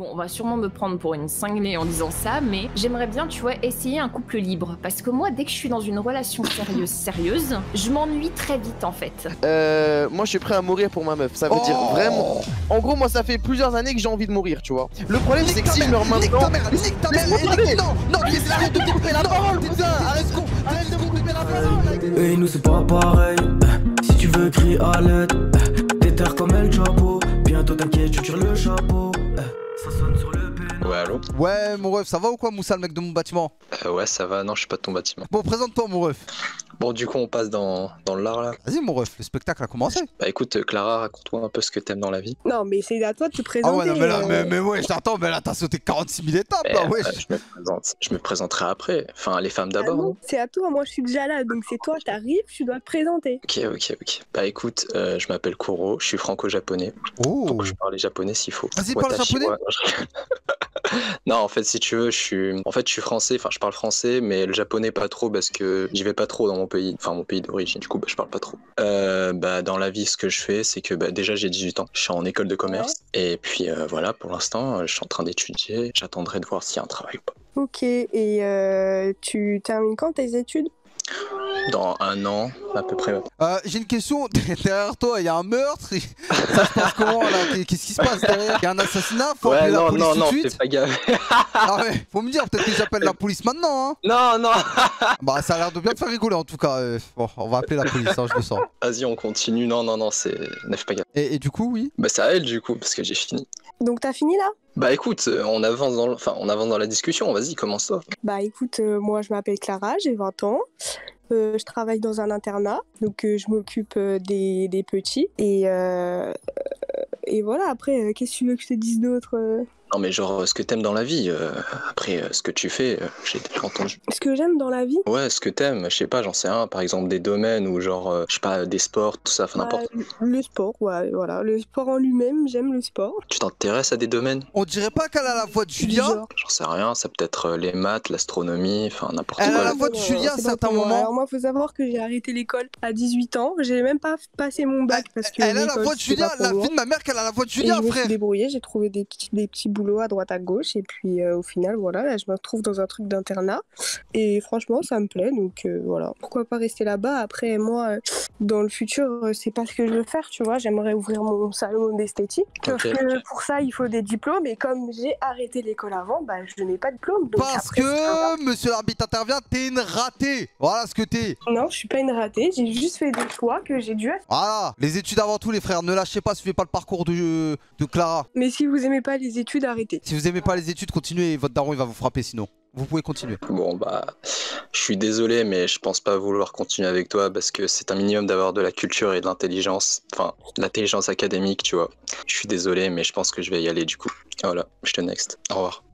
Bon, on va sûrement me prendre pour une cinglée en disant ça, mais j'aimerais bien, tu vois, essayer un couple libre. Parce que moi, dès que je suis dans une relation sérieuse, je m'ennuie très vite en fait. Moi je suis prêt à mourir pour ma meuf, ça veut dire vraiment... En gros moi ça fait plusieurs années que j'ai envie de mourir, tu vois. Le problème c'est que si je meurs maintenant... Nique ta mère, non, mais arrête de me couper la parole, putain, arrête de me couper la parole. Et nous c'est pas pareil, si tu veux crier à l'aide, t'es terre comme El Chapo, bientôt t'inquiète, tu tires le chapeau, ça sonne sur le pénal. Ouais, allô? Ouais, mon ref, ça va ou quoi, Moussa, le mec de mon bâtiment? Ouais, ça va, non, je suis pas de ton bâtiment. Bon, présente-toi, mon ref. Bon, du coup, on passe dans l'art là. Vas-y, mon ref, le spectacle a commencé. Bah écoute, Clara, raconte-moi un peu ce que t'aimes dans la vie. Non, mais c'est à toi de te Ah présenter. ouais, non, mais là, mais ouais, je t'attends, mais là, t'as sauté 46 000 étapes, là, ouais. Je me présenterai après. Enfin, les femmes Ah d'abord. non, c'est à toi, moi je suis déjà là, donc c'est toi, t'arrives, tu dois te présenter. Ok. Bah écoute, je m'appelle Kuro, je suis franco-japonais. Oh. Donc je parle japonais s'il faut. Vas-y, parle japonais. Non, en fait, si tu veux, je suis français, enfin je parle français, mais le japonais pas trop parce que j'y vais pas trop dans mon pays, enfin mon pays d'origine, du coup bah, je parle pas trop. Bah dans la vie, ce que je fais, c'est que bah, déjà j'ai 18 ans, je suis en école de commerce, et puis voilà, pour l'instant, je suis en train d'étudier, j'attendrai de voir s'il y a un travail ou pas. Ok, et tu termines quand tes études? Dans 1 an, à peu près. J'ai une question, derrière toi, il y a un meurtre, ça se passe comment là? Qu'est-ce qui se passe derrière? Il y a un assassinat? Faut appeler la police tout de suite? fais pas gaffe. Ah ouais, faut me dire, peut-être que j'appelle la police maintenant, hein? Non. Bah ça a l'air de bien te faire rigoler en tout cas, bon, on va appeler la police, hein, je le sens. Vas-y, on continue, non, ne fais pas gaffe. Et du coup, oui? Bah c'est à elle du coup, parce que j'ai fini. Donc t'as fini là? Bah écoute, on avance dans la discussion, vas-y, commence-toi. Bah écoute, moi je m'appelle Clara, j'ai 20 ans. Je travaille dans un internat, donc je m'occupe des petits. Et voilà, après, qu'est-ce que tu veux que je te dise d'autre? Non mais genre, ce que t'aimes dans la vie, après, ce que tu fais, j'ai déjà entendu. Ce que j'aime dans la vie? Ouais, ce que t'aimes, je sais pas, j'en sais rien, par exemple des domaines ou genre, je sais pas, des sports, tout ça, enfin n'importe. Le sport, ouais, voilà, le sport en lui-même, j'aime le sport. Tu t'intéresses à des domaines? On dirait pas qu'elle a la voix de Julia? J'en sais rien, ça peut être les maths, l'astronomie, enfin n'importe quoi. Elle a la voix de Julia à certains moments. Alors moi, faut savoir que j'ai arrêté l'école à 18 ans, j'ai même pas passé mon bac parce que elle a la voix de Julia, la fille de ma mère qu'elle a la voix de Julia, frère. Je me suis débrouillée, j'ai trouvé des petits boulots à droite à gauche et puis au final, voilà, là, je me retrouve dans un truc d'internat et franchement, ça me plaît, donc voilà. Pourquoi pas rester là-bas? Après, moi, dans le futur, c'est pas ce que je veux faire, tu vois, j'aimerais ouvrir mon salon d'esthétique. Sauf que pour ça, il faut des diplômes et comme j'ai arrêté l'école avant, bah je n'ai pas de diplôme. Donc parce que, monsieur l'arbitre intervient, t'es une ratée. Voilà ce que t'es. Non, je suis pas une ratée, j'ai juste fait des choix que j'ai dû. Voilà, les études avant tout, les frères, ne lâchez pas, suivez pas le parcours de Clara. Mais si vous aimez pas les études, arrêtez. Si vous aimez pas les études, continuez, votre daron il va vous frapper sinon. Vous pouvez continuer. Bon bah, je suis désolé mais je pense pas vouloir continuer avec toi parce que c'est un minimum d'avoir de la culture et de l'intelligence, enfin de l'intelligence académique tu vois. Je suis désolé mais je pense que je vais y aller du coup. Voilà, je te next. Au revoir.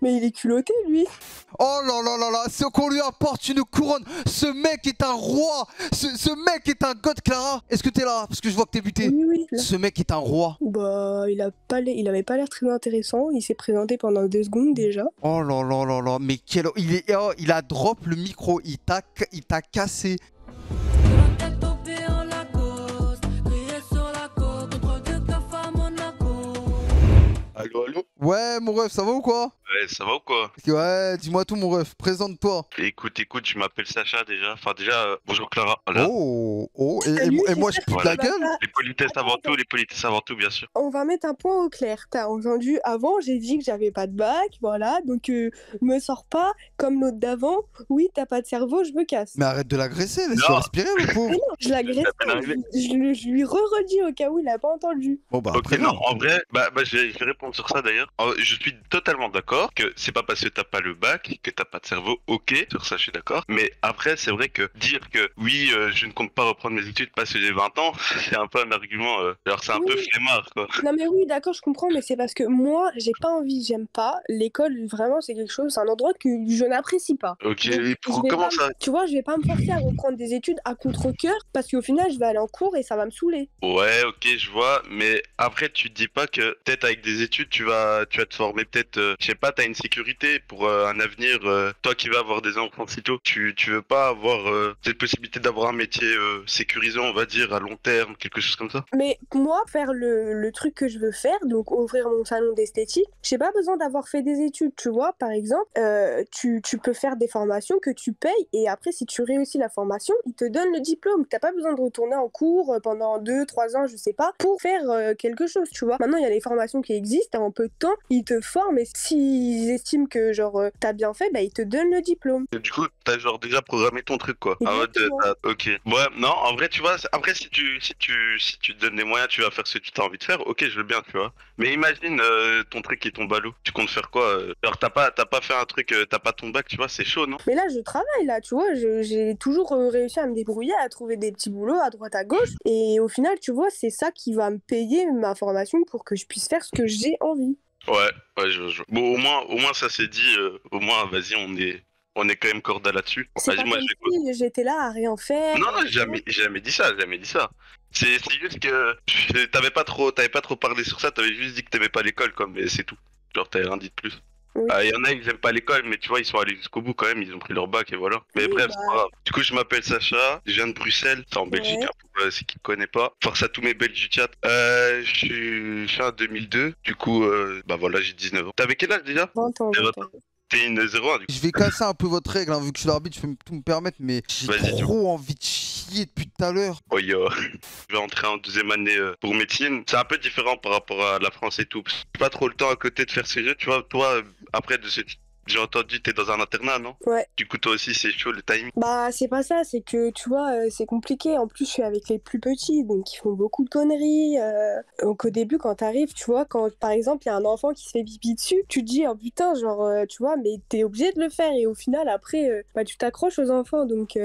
Mais il est culotté lui. Oh là là là là, c'est qu'on lui apporte une couronne. Ce mec est un roi. Ce mec est un god, Clara. Est-ce que t'es là? Parce que je vois que t'es buté. Oui. Ce mec est un roi. Bah, il avait pas l'air très intéressant. Il s'est présenté pendant 2 secondes déjà. Oh là là là là, mais quel... il a drop le micro. Il t'a cassé. Allô? Ouais, mon ref, ça va ou quoi? Ouais, ça va ou quoi? Ouais, dis-moi tout, mon ref, présente-toi. Écoute, je m'appelle Sacha déjà. Enfin, déjà, bonjour Clara. Voilà. Oh, et moi je pute la gueule? Les politesses avant tout, bien sûr. On va mettre un point au clair. T'as entendu, avant, j'ai dit que j'avais pas de bac, voilà. Donc, me sors pas comme l'autre d'avant. Oui, t'as pas de cerveau, je me casse. Mais arrête de l'agresser, laisse-le respirer, le pauvre. Mais non, je l'agresse pas. Je lui redis au cas où il a pas entendu. Bon, bah, ok, non, en vrai, je vais répondre sur ça d'ailleurs. Je suis totalement d'accord que c'est pas parce que t'as pas le bac que t'as pas de cerveau, ok, sur ça je suis d'accord. Mais après, c'est vrai que dire que oui, je ne compte pas reprendre mes études parce que j'ai 20 ans, c'est un peu un argument, alors c'est un peu flemmard quoi. Non mais oui, d'accord, je comprends, mais c'est parce que moi, j'ai pas envie, j'aime pas. L'école, vraiment, c'est quelque chose, c'est un endroit que je n'apprécie pas. Ok, Donc, comment ça? Tu vois, je vais pas me forcer à reprendre des études à contre-cœur parce qu'au final, je vais aller en cours et ça va me saouler. Ouais, ok, je vois, mais après, tu te dis pas que peut-être avec des études, tu vas te former peut-être, je sais pas, pas, t'as une sécurité pour un avenir. Toi qui vas avoir des enfants si tôt, tu veux pas avoir cette possibilité d'avoir un métier sécurisé, on va dire, à long terme, quelque chose comme ça? Mais moi, faire le truc que je veux faire, donc ouvrir mon salon d'esthétique, j'ai pas besoin d'avoir fait des études, tu vois. Par exemple, tu peux faire des formations que tu payes et après, si tu réussis la formation, ils te donnent le diplôme. T'as pas besoin de retourner en cours pendant 2-3 ans, je sais pas, pour faire quelque chose, tu vois. Maintenant, il y a des formations qui existent, en peu de temps, ils te forment et s'ils estiment que genre t'as bien fait, bah ils te donnent le diplôme. Et du coup, t'as genre déjà programmé ton truc, quoi. En mode, Exactement. ok. Ouais, non, en vrai, tu vois, après, si tu te donnes les moyens, tu vas faire ce que tu as envie de faire, ok, je veux bien, tu vois. Mais imagine ton truc qui tombe à l'eau. Tu comptes faire quoi genre, t'as pas fait un truc, t'as pas ton bac, tu vois, c'est chaud, non? Mais là, je travaille, là, tu vois, j'ai toujours réussi à me débrouiller, à trouver des petits boulots à droite à gauche. Et au final, tu vois, c'est ça qui va me payer ma formation pour que je puisse faire ce que j'ai envie. Ouais, je. Bon, au moins, ça c'est dit. Au moins, vas-y, on est quand même corda là-dessus. C'est Vas-y, pas moi, comme j'écoute. si j'étais là à rien faire. Non, jamais dit ça, jamais dit ça. C'est juste que t'avais pas trop parlé sur ça, t'avais juste dit que t'aimais pas l'école, quoi, mais c'est tout. Genre, t'avais rien dit de plus. Oui. Il y en a, ils aiment pas l'école, mais tu vois, ils sont allés jusqu'au bout quand même, ils ont pris leur bac et voilà. Mais Oui, bref, bah. c'est pas grave. Du coup, je m'appelle Sacha, je viens de Bruxelles, c'est en Belgique, Ouais. hein, pour ceux qui ne connaissent pas. Force à tous mes Belges du chat. Je suis en 2002, du coup, bah voilà, j'ai 19 ans. T'avais quel âge déjà? 20 ans, 20 ans. T'es une 01 du coup. Je vais casser un peu votre règle, hein, vu que je suis l'arbitre, je peux tout me permettre, mais j'ai Vas-y, dis-moi. trop envie de chier depuis tout à l'heure. Oh yo. Je vais entrer en deuxième année pour médecine. C'est un peu différent par rapport à la France et tout. Parce que j'ai pas trop le temps à côté de faire sérieux, tu vois. Toi, après de ce j'ai entendu, t'es dans un internat, non? Ouais. Du coup, toi aussi, c'est chaud le timing. Bah, c'est pas ça, c'est que tu vois, c'est compliqué. En plus, je suis avec les plus petits, donc ils font beaucoup de conneries. Donc, au début, quand t'arrives, tu vois, quand par exemple, il y a un enfant qui se fait pipi dessus, tu te dis, oh putain, genre, tu vois, mais t'es obligé de le faire. Et au final, après, bah, tu t'accroches aux enfants. Donc,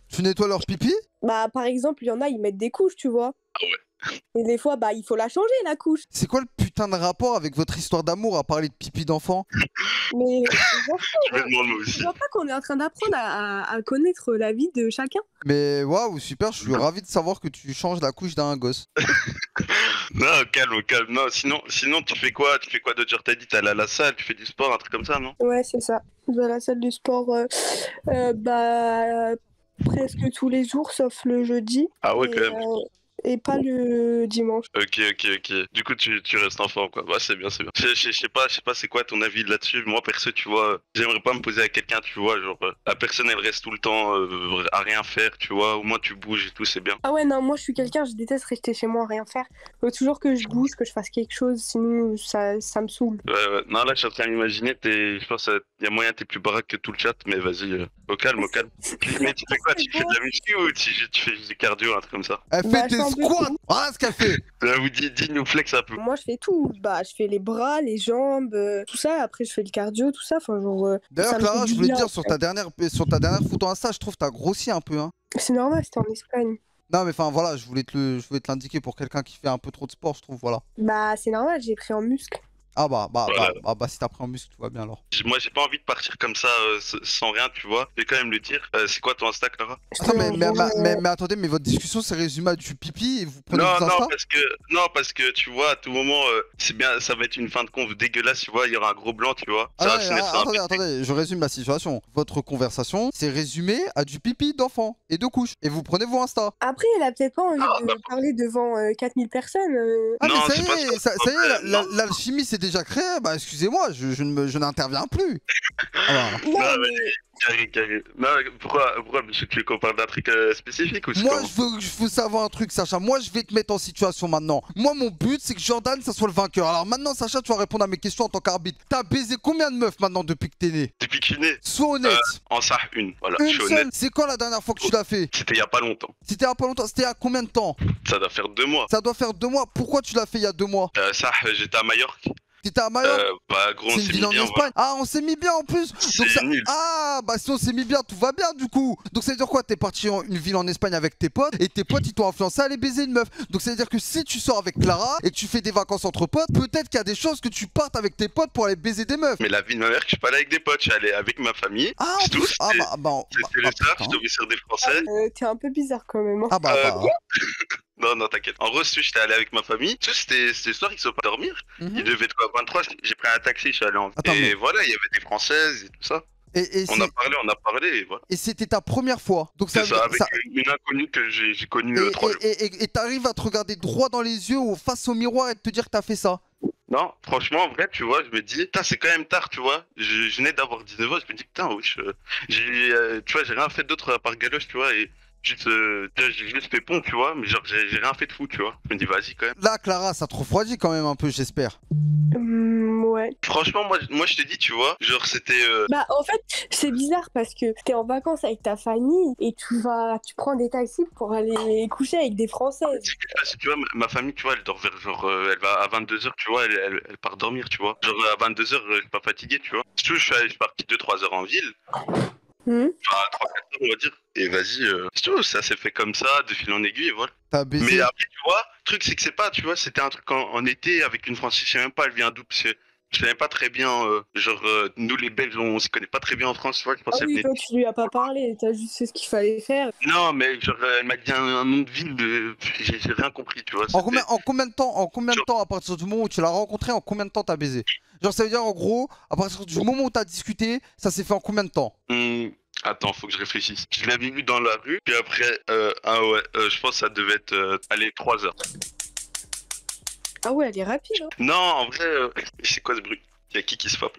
Tu nettoies leur pipi? bah, par exemple, il y en a, ils mettent des couches, tu vois. Ah ouais. Et des fois, bah, il faut la changer, la couche. C'est quoi le putain de rapport avec votre histoire d'amour à parler de pipi d'enfant? Mais Je me demande moi tu aussi. vois pas qu'on est en train d'apprendre à connaître la vie de chacun? Mais waouh, super, je suis ravi de savoir que tu changes la couche d'un gosse. Non, calme, calme. Non, sinon, tu fais quoi? Tu fais quoi d'autre? Genre, t'as dit, t'es allé à la salle, tu fais du sport, un truc comme ça, non? Ouais, c'est ça. De la salle de sport, bah, presque tous les jours, sauf le jeudi. Ah ouais, Et, quand même. et pas le dimanche. Ok. Du coup, tu restes enfant, quoi. Ouais, c'est bien, c'est bien. Je sais pas, c'est quoi ton avis là-dessus. Moi, perso, tu vois, j'aimerais pas me poser à quelqu'un, tu vois, genre, la personne, elle reste tout le temps à rien faire, tu vois. Au moins, tu bouges et tout, c'est bien. Ah ouais, non, moi je suis quelqu'un, je déteste rester chez moi à rien faire. Faut toujours que je bouge, que je fasse quelque chose, sinon ça me saoule. Ouais. Non, là, je suis en train d'imaginer, je pense qu'il y a moyen, t'es plus baraque que tout le chat, mais vas-y, au calme, au calme. Mais tu fais quoi? Tu fais de la muscu ou tu fais du cardio, un truc comme ça? Elle Bah, fait je des fais un peu squats! tout. Voilà ce qu'elle fait! Vous dis-nous flex un peu. Moi je fais tout. Bah, je fais les bras, les jambes, tout ça. Après, je fais le cardio, tout ça. Enfin, genre. D'ailleurs, ça me Clara, fait je du voulais te bien, dire, sur ta dernière photo Insta, je trouve que t'as grossi un peu, hein. C'est normal, c'était en Espagne. Non, mais enfin, voilà, je voulais te l'indiquer pour quelqu'un qui fait un peu trop de sport, je trouve, voilà. Bah, c'est normal, j'ai pris en muscle. Ah bah, Voilà. si t'as pris en muscle, tout va bien alors. Moi, j'ai pas envie de partir comme ça sans rien, tu vois. Je vais quand même le dire. C'est quoi ton Insta, Clara? Je Attends, te mais l'envoie, attendez, mais votre discussion c'est résumé à du pipi et vous prenez Non, des Insta? parce que tu vois, à tout moment, c'est bien, ça va être une fin de conf dégueulasse, tu vois. Il y aura un gros blanc, tu vois. Ça Ah va ouais, finir sur un attendez, je résume la situation. Votre conversation, c'est résumé à du pipi d'enfant et de couches. Et vous prenez vos Insta. Après, elle a peut-être pas envie de parler devant 4000 personnes. Ah Non, mais c'est pas ça. ça y est, Non. l'alchimie c'est déjà créé. Bah excusez-moi, je n'interviens plus. Ah bah. Non, Non, mais carré. Non, pourquoi tu veux qu'on parle d'un truc spécifique ou c'est Moi, comment? je veux savoir un truc, Sacha. Moi, je vais te mettre en situation maintenant. Moi, mon but, c'est que Jordan, ça soit le vainqueur. Alors maintenant, Sacha, tu vas répondre à mes questions en tant qu'arbitre. T'as baisé combien de meufs maintenant depuis que t'es né? Depuis que je suis né, Sois honnête. en ça, une. Voilà, je Une suis seule. honnête. C'est quand la dernière fois que tu l'as fait? C'était il y a pas longtemps. C'était il y a pas longtemps. C'était il y a combien de temps? Ça doit faire 2 mois. Ça doit faire 2 mois. Pourquoi tu l'as fait il y a 2 mois? J'étais à Majorque. T'étais à Majorque? Bah, gros, on C'est une s'est ville mis en bien, Espagne. Ah, on s'est mis bien en plus. Donc C'est nul. Ah, bah si on s'est mis bien, tout va bien du coup. Donc ça veut dire quoi? T'es parti en une ville en Espagne avec tes potes et tes potes ils t'ont influencé à aller baiser une meuf. Donc ça veut dire que si tu sors avec Clara et que tu fais des vacances entre potes, peut-être qu'il y a des chances que tu partes avec tes potes pour aller baiser des meufs. Mais la vie de ma mère, que je suis pas allé avec des potes, je suis allé avec ma famille. Ah, C'est tout. ah C'était le surf, je putain. tombais sur des Français. t'es un peu bizarre quand même. Hein. Ah bah. Non, non, t'inquiète. En gros, j'étais allé avec ma famille. Tu sais, c'était le soir, ils sont pas dormir. Il devait être quoi, 23. J'ai pris un taxi, je suis allé en ville. Attends, Et mais- voilà, il y avait des Françaises et tout ça. Et On a parlé, et voilà. c'était ta première fois. Donc C'est ça, avec une inconnue que j'ai connue 3 jours. Et t'arrives à te regarder droit dans les yeux ou face au miroir et te dire que t'as fait ça. Non, franchement, en vrai, tu vois, je me dis, putain, c'est quand même tard, tu vois. Je venais d'avoir 19 ans, je me dis, putain, oui, tu vois, j'ai rien fait d'autre à part galoche, tu vois, et juste, j'ai juste fait pont, tu vois, mais genre, j'ai rien fait de fou, tu vois. Je me dis, vas-y, quand même. Là, Clara, ça te refroidit quand même un peu, j'espère. Ouais. Franchement, moi, je t'ai dit, tu vois, genre, c'était. Bah en fait c'est bizarre parce que t'es en vacances avec ta famille et tu prends des taxis pour aller coucher avec des Françaises. Si tu vois, ma famille, tu vois, elle dort vers genre, elle va à 22h, tu vois, elle part dormir, tu vois. Genre, à 22h, je suis pas fatigué, tu vois. Si tu veux, je suis parti 2-3 heures en ville. Mhm. Enfin, 3-4 heures, on va dire. Et vas-y, si tu veux, ça s'est fait comme ça, de fil en aiguille, et voilà. T'as baisé. Mais après, tu vois, le truc, c'est que c'est pas, tu vois, c'était un truc en été avec une Française, je sais même pas, elle vient d'où, parce que je savais pas très bien, nous les Belges, on s'y connaît pas très bien en France, tu vois, je Ah pensais oui, venir. toi tu lui as pas parlé, t'as juste fait ce qu'il fallait faire. Non, mais genre, elle m'a dit un nom de ville, j'ai rien compris, tu vois. En combien de temps à partir du moment où tu l'as rencontré, en combien de temps t'as baisé? Genre ça veut dire en gros, à partir du moment où t'as discuté, ça s'est fait en combien de temps? Attends, faut que je réfléchisse. Je l'avais vu dans la rue, puis après, je pense que ça devait être, allez, 3 heures. Ah ouais, elle est rapide. Hein. Non, en vrai, c'est quoi ce bruit? Il y a qui se frappe?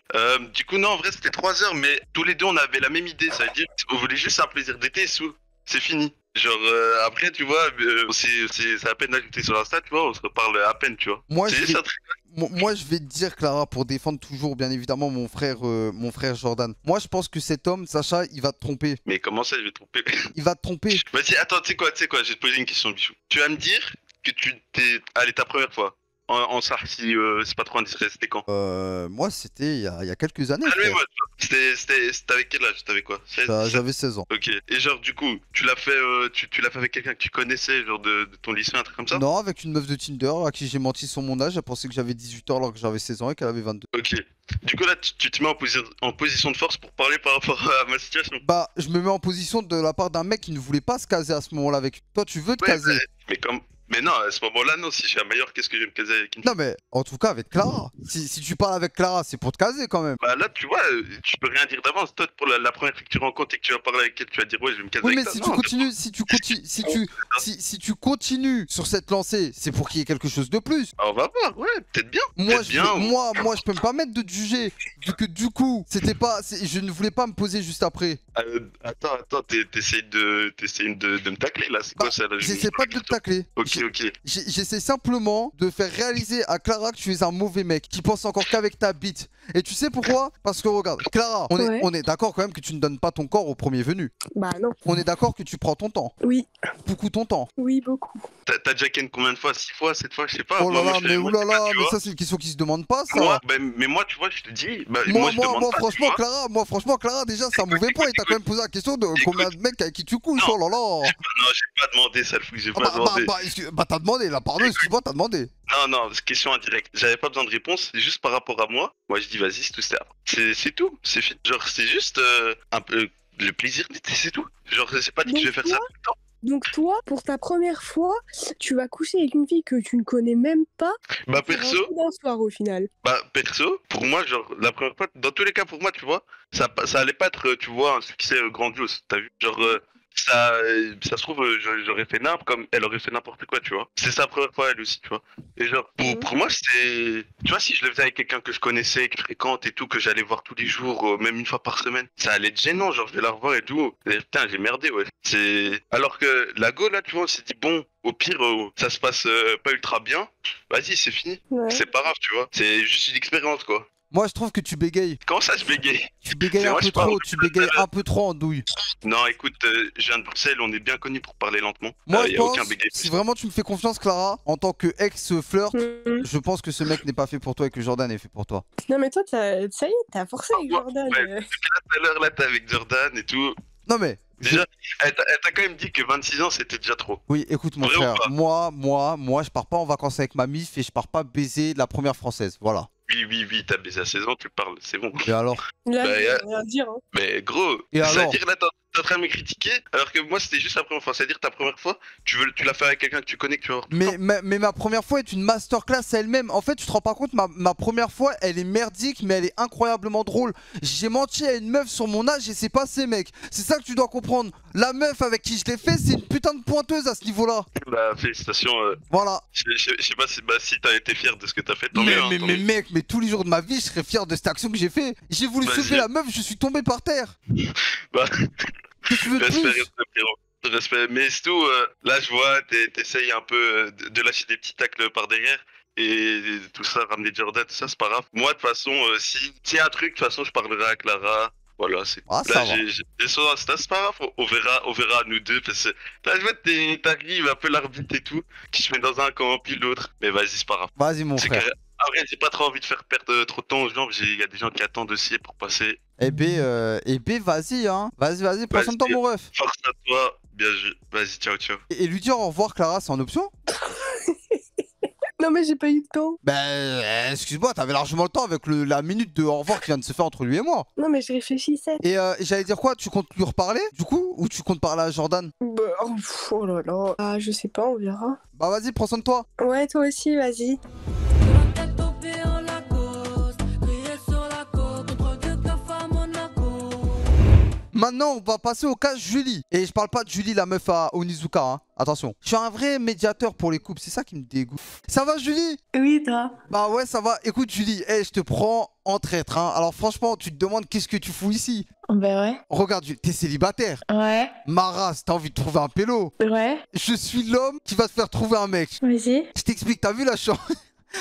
Du coup, non, en vrai, c'était 3 heures, mais tous les deux, on avait la même idée. Ça veut dire qu'on voulait juste un plaisir d'été, c'est fini. Genre, après, tu vois, c'est à peine d'ajouter sur Insta, tu vois, on se reparle à peine, tu vois. Moi, C'est je juste vais... un truc. Moi, je vais te dire, Clara, pour défendre toujours, bien évidemment, mon frère Jordan. Moi, je pense que cet homme, Sacha, il va te tromper. Mais comment ça, je vais te tromper? Il va te tromper. Vas-y, attends, tu sais quoi, je vais te poser une question, Bichou. Tu vas me dire que tu t'es. Allez, ta première fois. En SAR, si c'est pas trop indiscret, c'était quand? Moi, c'était il y a quelques années. Ah, mais frère. moi, c'était avec quel âge? T'avais quoi? 16, 17? J'avais 16 ans. Ok. Et genre, du coup, tu l'as fait, tu l'as fait avec quelqu'un que tu connaissais, genre de ton lycée, un truc comme ça? Non, avec une meuf de Tinder à qui j'ai menti sur mon âge. Elle pensait que j'avais 18 ans alors que j'avais 16 ans et qu'elle avait 22. Ok. Du coup, là, tu te mets en position de force pour parler par rapport à ma situation. Bah, je me mets en position de la part d'un mec qui ne voulait pas se caser à ce moment-là avec. Toi, tu veux te caser. Mais comme. Mais non, à ce moment-là, non, si je suis un meilleur, qu'est-ce que je vais me caser avec une Non, mais en tout cas, avec Clara. Si tu parles avec Clara, c'est pour te caser quand même. Bah là, tu vois, tu peux rien dire d'avance. Toi, pour la première fois que tu rencontres et que tu vas parler avec elle, tu vas dire ouais, je vais me caser Oui, avec mais toi. si Non, si tu continues sur cette lancée, c'est pour qu'il y ait quelque chose de plus. on va voir, ouais, peut-être bien. Moi, peut-être je peux me permettre de te juger, vu que du coup, je ne voulais pas me poser juste après. Attends, t'essayes de me tacler là, c'est quoi ça là, J'essaie pas de te tacler. Ok. J'essaie simplement de faire réaliser à Clara que tu es un mauvais mec, qui pense encore qu'avec ta bite. Et tu sais pourquoi? Parce que regarde, Clara, on est d'accord quand même que tu ne donnes pas ton corps au premier venu. Bah non. On est d'accord que tu prends ton temps. Oui. Beaucoup ton temps. Oui, beaucoup. T'as déjà ken combien de fois? 6 fois, 7 fois, je sais pas. Oh là Moi, là, je mais fais- oulala, tu mais vois. ça c'est une question qui se demande pas ça. Mais moi, tu vois, je te dis, moi je demande pas, tu vois. Franchement, Clara, déjà c'est un mauvais point. Il t'a quand même posé la question de combien de mecs avec qui tu couches. Oh là là. Non, j'ai pas demandé ça, le fou, j'ai pas demandé. T'as demandé là, pardon, excuse-moi, t'as demandé. Non, c'est question indirecte. J'avais pas besoin de réponse, c'est juste par rapport à moi. Moi, je dis, vas-y, c'est tout, c'est tout, c'est fini. Genre, c'est juste un peu le plaisir d'été, c'est tout. Genre, c'est pas dit que je vais faire ça tout le temps. Donc toi, pour ta première fois, tu vas coucher avec une fille que tu ne connais même pas. Bah perso, D'un soir au final. pour moi, genre, la première fois, dans tous les cas, pour moi, tu vois, ça allait pas être, tu vois, un succès grandiose, t'as vu? Genre, ça se trouve, j'aurais fait n'importe comme elle aurait fait n'importe quoi, tu vois. C'est sa première fois, elle aussi, tu vois. Et genre, pour moi, c'est. Tu vois, si je le faisais avec quelqu'un que je connaissais, que je fréquente et tout, que j'allais voir tous les jours, même une fois par semaine, ça allait être gênant, genre, je vais la revoir et tout. Et, putain, j'ai merdé, ouais. Alors que la go, là, tu vois, on s'est dit, bon, au pire, ça se passe pas ultra bien, vas-y, c'est fini. Ouais. C'est pas grave, tu vois. C'est juste une expérience, quoi. Moi, je trouve que tu bégayes. Comment ça, je bégaye? Tu bégayes C'est un vrai, peu je parle trop, tu bégayes un peu trop en douille. Non, écoute, je viens de Bruxelles, on est bien connu pour parler lentement. Moi, Y je a pense, aucun bégaye. si vraiment tu me fais confiance, Clara, en tant que ex-flirt, je pense que ce mec n'est pas fait pour toi et que Jordan est fait pour toi. Non mais toi, ça y est, t'as forcé avec Jordan. Ouais, depuis tout à l'heure, là, t'es avec Jordan et tout. Non mais... Déjà, elle t'a quand même dit que 26 ans, c'était déjà trop. Oui, écoute mon Vrai ou frère, pas? moi, je pars pas en vacances avec ma mif et je pars pas baiser la première française, voilà. Oui, t'as baisé à 16 ans, tu parles, c'est bon. Et alors? Là, Bah, je vais rien dire. Hein. Mais gros, Et alors c'est-à-dire, là, t'es en train de me critiquer, alors que moi c'était juste la première fois. C'est-à-dire ta première fois, tu l'as fait avec quelqu'un que tu connais, que tu vas voir tout le temps. Mais ma première fois est une masterclass elle-même. En fait, tu te rends pas compte, ma première fois, elle est merdique, mais elle est incroyablement drôle. J'ai menti à une meuf sur mon âge et c'est passé, mec. C'est ça que tu dois comprendre. La meuf avec qui je l'ai fait, c'est une putain de pointeuse à ce niveau-là. Bah, félicitations. Voilà. Je sais pas si t'as été fier de ce que t'as fait. Tant mieux, hein, tant Mais mieux. mec, mais tous les jours de ma vie, je serais fier de cette action que j'ai fait. J'ai voulu Vas-y. soulever la meuf, je suis tombé par terre. Bah, Qu'est-ce que tu veux de respect, plus? respect, frérot. Respect. Mais c'est tout. Là, je vois, t'essayes un peu de lâcher des petits tacles par derrière. Et tout ça, ramener Jordan, tout ça, c'est pas grave. Moi, de toute façon, s'il y a un truc, de toute façon, je parlerai à Clara. Voilà, c'est Ah, ça là, va. j'ai son Insta, c'est pas grave, on verra nous deux. Parce que là, je vois que t'arrives un peu l'arbitre et tout. Tu te mets dans un camp, puis l'autre. Mais vas-y, c'est pas grave. Vas-y, mon C'est frère. que, en vrai, j'ai pas trop envie de faire perdre trop de temps aux gens. Il y a des gens qui attendent aussi pour passer. Eh ben, vas-y, hein. Vas-y, prends soin de toi, mon ref. Force à toi, bien joué. Vas-y, ciao, ciao. Et lui dire au revoir, Clara, c'est en option? Non, mais j'ai pas eu le temps. Ben, excuse-moi, t'avais largement le temps avec la minute de au revoir qui vient de se faire entre lui et moi. Non, mais je réfléchissais. Et j'allais dire quoi? Tu comptes lui reparler, du coup? Ou tu comptes parler à Jordan? Bah, oh là là. Ah, je sais pas, on verra. Bah, vas-y, prends soin de toi. Ouais, toi aussi, vas-y. Maintenant, on va passer au cas Julie. Et je parle pas de Julie, la meuf à Onizuka, hein. Attention. Je suis un vrai médiateur pour les couples, c'est ça qui me dégoûte. Ça va, Julie? Oui, toi. Bah ouais, ça va. Écoute, Julie, je te prends en traître, hein. Alors franchement, tu te demandes qu'est-ce que tu fous ici? Ben ouais. Regarde, t'es célibataire. Ouais. Ma race, t'as envie de trouver un pélo. Ouais. Je suis l'homme qui va te faire trouver un mec. Vas-y. Je t'explique, t'as vu la chance?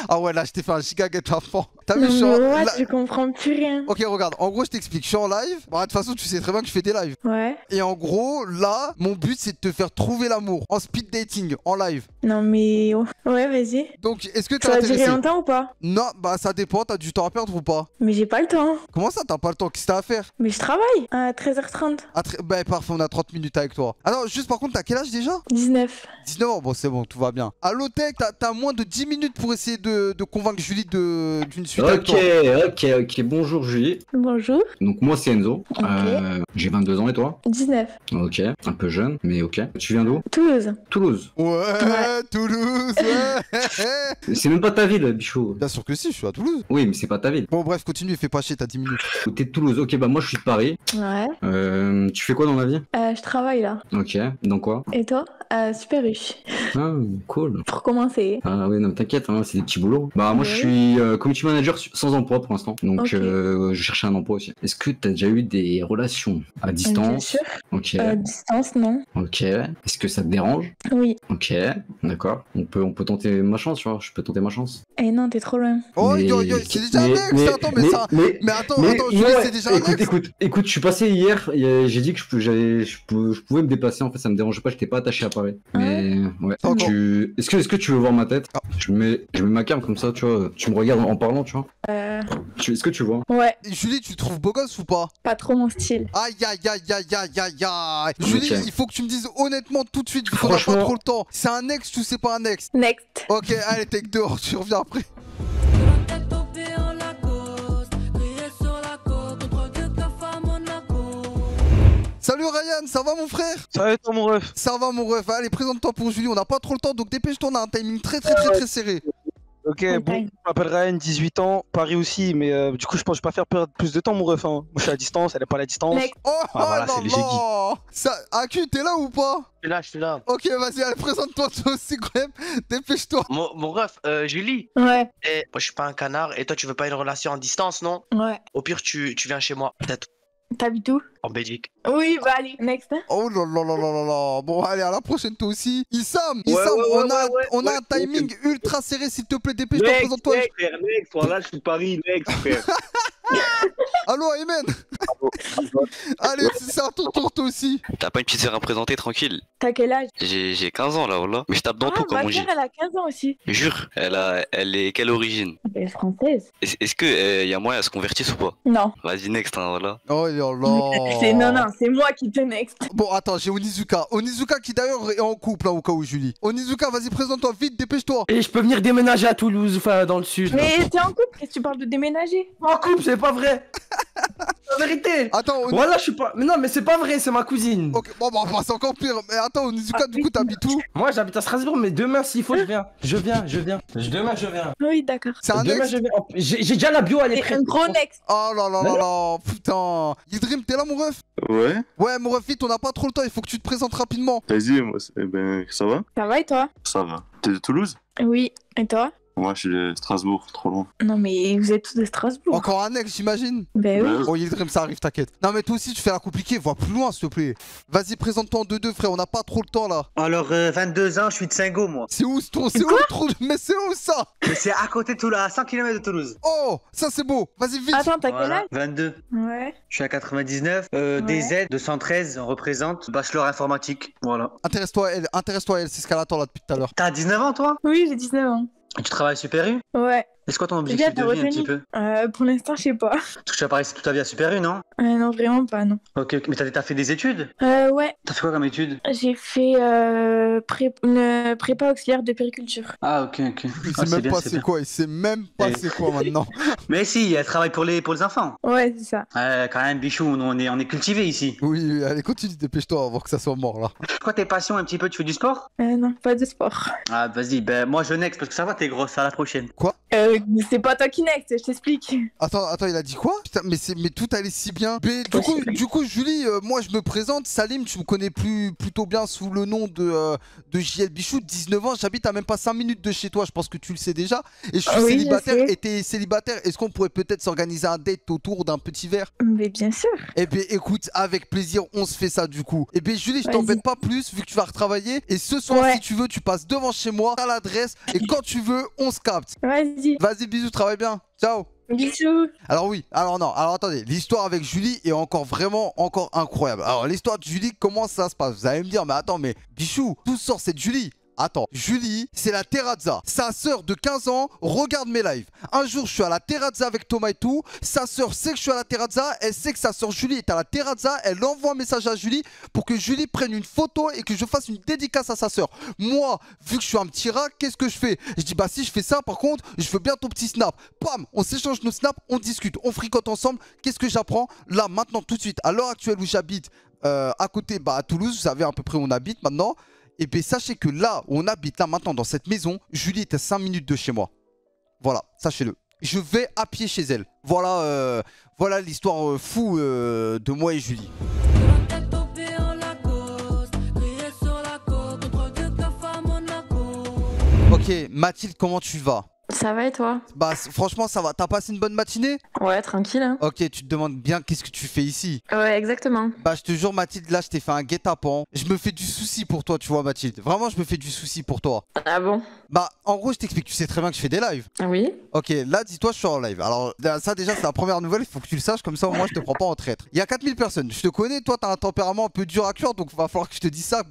Ah ouais, là, je t'ai fait un giga guet-apens. T'as vu, Non, je suis mais en... what, là- je comprends plus rien. Ok, regarde, en gros, je t'explique. Je suis en live. Bah, de toute façon, tu sais très bien que je fais des lives. Ouais. Et en gros, là, mon but, c'est de te faire trouver l'amour en speed dating, en live. Non, mais. Ouais, vas-y. Donc, est-ce que t'es Ça va durer intéressé? longtemps ou pas? Non, bah, ça dépend. T'as du temps à perdre ou pas? Mais j'ai pas le temps. Comment ça, t'as pas le temps? Qu'est-ce que t'as à faire? Mais je travaille à 13h30. Bah, parfait, on a 30 minutes avec toi. Alors, juste par contre, t'as quel âge déjà? 19. 19 ans, bon, c'est bon, tout va bien. Allo Tech, t'as moins de 10 minutes pour essayer de convaincre Julie d'une suite avec toi. Ok, bonjour Julie. Bonjour. Donc moi c'est Enzo, Ok. j'ai 22 ans et toi? 19. Ok, un peu jeune, mais ok. Tu viens d'où? Toulouse. Toulouse. Ouais, Toulouse, ouais. C'est même pas ta ville, bichot. Bien sûr que si, je suis à Toulouse. Oui, mais c'est pas ta ville. Bon, bref, continue, fais pas chier, t'as 10 minutes. T'es de Toulouse, ok, bah moi je suis de Paris. Ouais. Tu fais quoi dans la vie? Je travaille là. Ok, dans quoi? Et toi? Super riche. Ah, cool. Pour commencer. Ah ouais, non, t'inquiète, hein, c'est des petits boulots. Bah moi je Ouais. suis community manager sans emploi pour l'instant, donc Ok. je cherchais un emploi aussi. Est-ce que t'as déjà eu des relations à Bien distance? sûr. Ok, Distance, non. ok. Est-ce que ça te dérange? Oui. Ok, d'accord. On peut tenter ma chance, tu vois. Je peux tenter ma chance. Eh non, t'es trop loin. Oh, Mais- c'est déjà un mec, ça, attends, mais ça. Mais attends, Julie, ouais, c'est déjà un écoute, ex. écoute, je suis passé hier, et j'ai dit que je pouvais me déplacer, en fait, ça me dérangeait pas, j'étais pas attaché à Paris. Mais, ouais. Encore. Est-ce que tu veux voir ma tête? Ah. Je mets ma carte comme ça, tu vois, tu me regardes en parlant, tu vois. Est-ce que tu vois? Ouais, Julie, tu trouves beau gosse ou pas? pas trop mon style. Aïe, aïe, aïe, aïe, aïe, aïe, aïe. Julie, Ok. il faut que tu me dises honnêtement tout de suite, il faudra pas Franchement- trop le temps. C'est un ex ou c'est pas un ex? Next. Ok, allez, take dehors, tu reviens après. Salut Ryan, ça va mon frère? Ça va toi mon ref? Ça va mon ref, allez présente-toi pour Julie, on n'a pas trop le temps donc dépêche-toi, on a un timing très serré. Ok, Ok. bon, je m'appelle Ryan, 18 ans, Paris aussi, mais du coup je pense que je vais pas faire perdre plus de temps mon ref. Hein. Moi je suis à distance, elle est pas à la distance. Next. Oh, voilà, non, c'est léger non. Ça, Aku, t'es là ou pas? Je suis là. Ok, vas-y, allez, présente-toi toi aussi quand même, dépêche-toi. Mon ref, Julie, Ouais, moi je suis pas un canard et toi tu veux pas une relation en distance, non? ouais. Au pire, tu viens chez moi, peut-être T'habites où? en Belgique. Oui, bah allez. Next. Oh là là là là là là. Bon, allez, à la prochaine toi aussi. Issam, Ouais, on a un timing ultra serré, s'il te plaît, dépêche-toi, présente-toi. Next, voilà, je suis de Paris, next, frère. Allô, Aymen. Allez, c'est à ton tour toi aussi. T'as pas une petite sœur à me présenter tranquille? T'as quel âge? J'ai 15 ans là, voilà. Mais je tape dans tout comme ma on dit. sœur, elle a 15 ans aussi. Jure, elle est quelle origine? Elle est française. Est-ce que y a moyen à se convertisse ou pas? Non. Vas-y next, hein, voilà. Oh là là. Non, c'est moi qui te next. Bon, attends, j'ai Onizuka. Onizuka qui d'ailleurs est en couple, hein, au cas où, Julie. Onizuka, vas-y, présente-toi vite, dépêche-toi. Et je peux venir déménager à Toulouse, enfin dans le sud. Mais t'es en couple, qu'est-ce que tu parles de déménager? En couple, c'est pas vrai. La vérité. Attends, Voilà, je suis pas. Mais non, mais c'est pas vrai, c'est ma cousine. Ok, bon, bah, c'est encore pire. Mais attends, Onizuka, du coup, t'habites où? Moi, j'habite à Strasbourg, mais demain, s'il faut, je viens. Demain, je viens. Oui, d'accord. C'est un Demain, ex? je viens. J'ai déjà la bio, elle est C'est prête. un gros next. Oh là là là là, putain. Yildrim, t'es là, mon ref? Ouais, Ouais, mon ref, vite, on n'a pas trop le temps, il faut que tu te présentes rapidement. vas-y, moi, ça va? Ça va et toi? Ça va. T'es de Toulouse? Oui. Et toi? Moi, je suis de Strasbourg, trop loin. Non, mais vous êtes tous de Strasbourg. Encore un ex, j'imagine? Ben oui. Oh, Yildrim, ça arrive, t'inquiète. Non, mais toi aussi, tu fais la compliquée, vois plus loin, s'il te plaît. Vas-y, présente-toi en 2-2, frère, on n'a pas trop le temps là. Alors, 22 ans, je suis de Saint-Go, moi. C'est où le trou? Mais c'est où ça? Mais c'est à côté de Toulouse, à 100 km de Toulouse. Oh, ça c'est beau. Vas-y, vite. Attends, t'as quel Voilà, âge? 22. Ouais. Je suis à 99. DZ 213, on représente. Bachelor informatique. Voilà. Intéresse-toi à elle, c'est ce qu'elle attend là depuis tout à l'heure. T'as 19 ans, toi? Oui, j'ai 19 ans. Et tu travailles à Super U? Ouais. C'est quoi ton C'est objectif bien, de t'as vie un petit peu? Pour l'instant, je sais pas. Parce que tu as parlé toute ta vie à Super U, non? Non, vraiment pas, non. Ok, mais t'as fait des études? Ouais. T'as fait quoi comme études? J'ai fait une prépa auxiliaire de périculture. Ah, ok. Il sait même pas c'est quoi, il sait même pas c'est quoi maintenant. Mais si, elle travaille pour les enfants. Ouais, c'est ça. Quand même, Bichou, on est cultivé ici. Oui, allez, continue, dépêche-toi avant que ça soit mort là. Quoi, tes passions un petit peu, tu fais du sport? Non, pas de sport. Ah, vas-y, ben moi je next parce que ça va, t'es grosse, à la prochaine. Quoi? C'est pas toi qui next, je t'explique. Attends, il a dit quoi? Putain, mais tout allait si bien. Mais du coup, Julie, moi je me présente, Salim, tu me connais plutôt bien sous le nom de JL Bichou, 19 ans, j'habite à même pas 5 minutes de chez toi, je pense que tu le sais déjà. Et je suis célibataire, et t'es célibataire, est-ce qu'on pourrait peut-être s'organiser un date autour d'un petit verre? Mais bien sûr. Eh bien écoute, avec plaisir, on se fait ça du coup. Eh bien Julie, je t'embête pas plus vu que tu vas retravailler. Et ce soir, si tu veux, tu passes devant chez moi, à l'adresse, et quand tu veux, on se capte. Vas-y. Vas-y, bisous, travaille bien. Ciao. Bisous. Alors oui, alors non, alors attendez, l'histoire avec Julie est encore incroyable. Alors l'histoire de Julie, comment ça se passe? Vous allez me dire, mais attends, mais Bichou, d'où sort cette Julie? Attends, Julie, c'est la terrazza. Sa sœur de 15 ans regarde mes lives. Un jour, je suis à la terrazza avec Thomas et tout. Sa sœur sait que je suis à la terrazza. Elle sait que sa sœur Julie est à la terrazza. Elle envoie un message à Julie pour que Julie prenne une photo et que je fasse une dédicace à sa sœur. Moi, vu que je suis un petit rat, qu'est-ce que je fais? Je dis, bah si je fais ça, par contre, je veux bien ton petit snap. Pam, on s'échange nos snaps, on discute, on fricote ensemble. Qu'est-ce que j'apprends? Là, maintenant, tout de suite, à l'heure actuelle où j'habite, à côté, bah à Toulouse, vous savez à peu près où on habite maintenant. Et bien sachez que là où on habite, là maintenant dans cette maison, Julie est à 5 minutes de chez moi. Voilà, sachez-le. Je vais à pied chez elle. Voilà, voilà l'histoire fou de moi et Julie. Ok, Mathilde, comment tu vas? Ça va et toi? Bah franchement ça va, t'as passé une bonne matinée? Ouais, tranquille. Hein. Ok, tu te demandes bien qu'est-ce que tu fais ici? Ouais, exactement. Bah je te jure Mathilde, là je t'ai fait un guet-apens. Je me fais du souci pour toi, tu vois Mathilde. Vraiment je me fais du souci pour toi. Ah bon? Bah en gros je t'explique, tu sais très bien que je fais des lives. Oui. Ok, là dis-toi je suis en live. Alors ça déjà c'est la première nouvelle, il faut que tu le saches, comme ça au moins je te prends pas en traître. Il y a 4000 personnes, je te connais, toi t'as un tempérament un peu dur à cuire, donc il va falloir que je te dise ça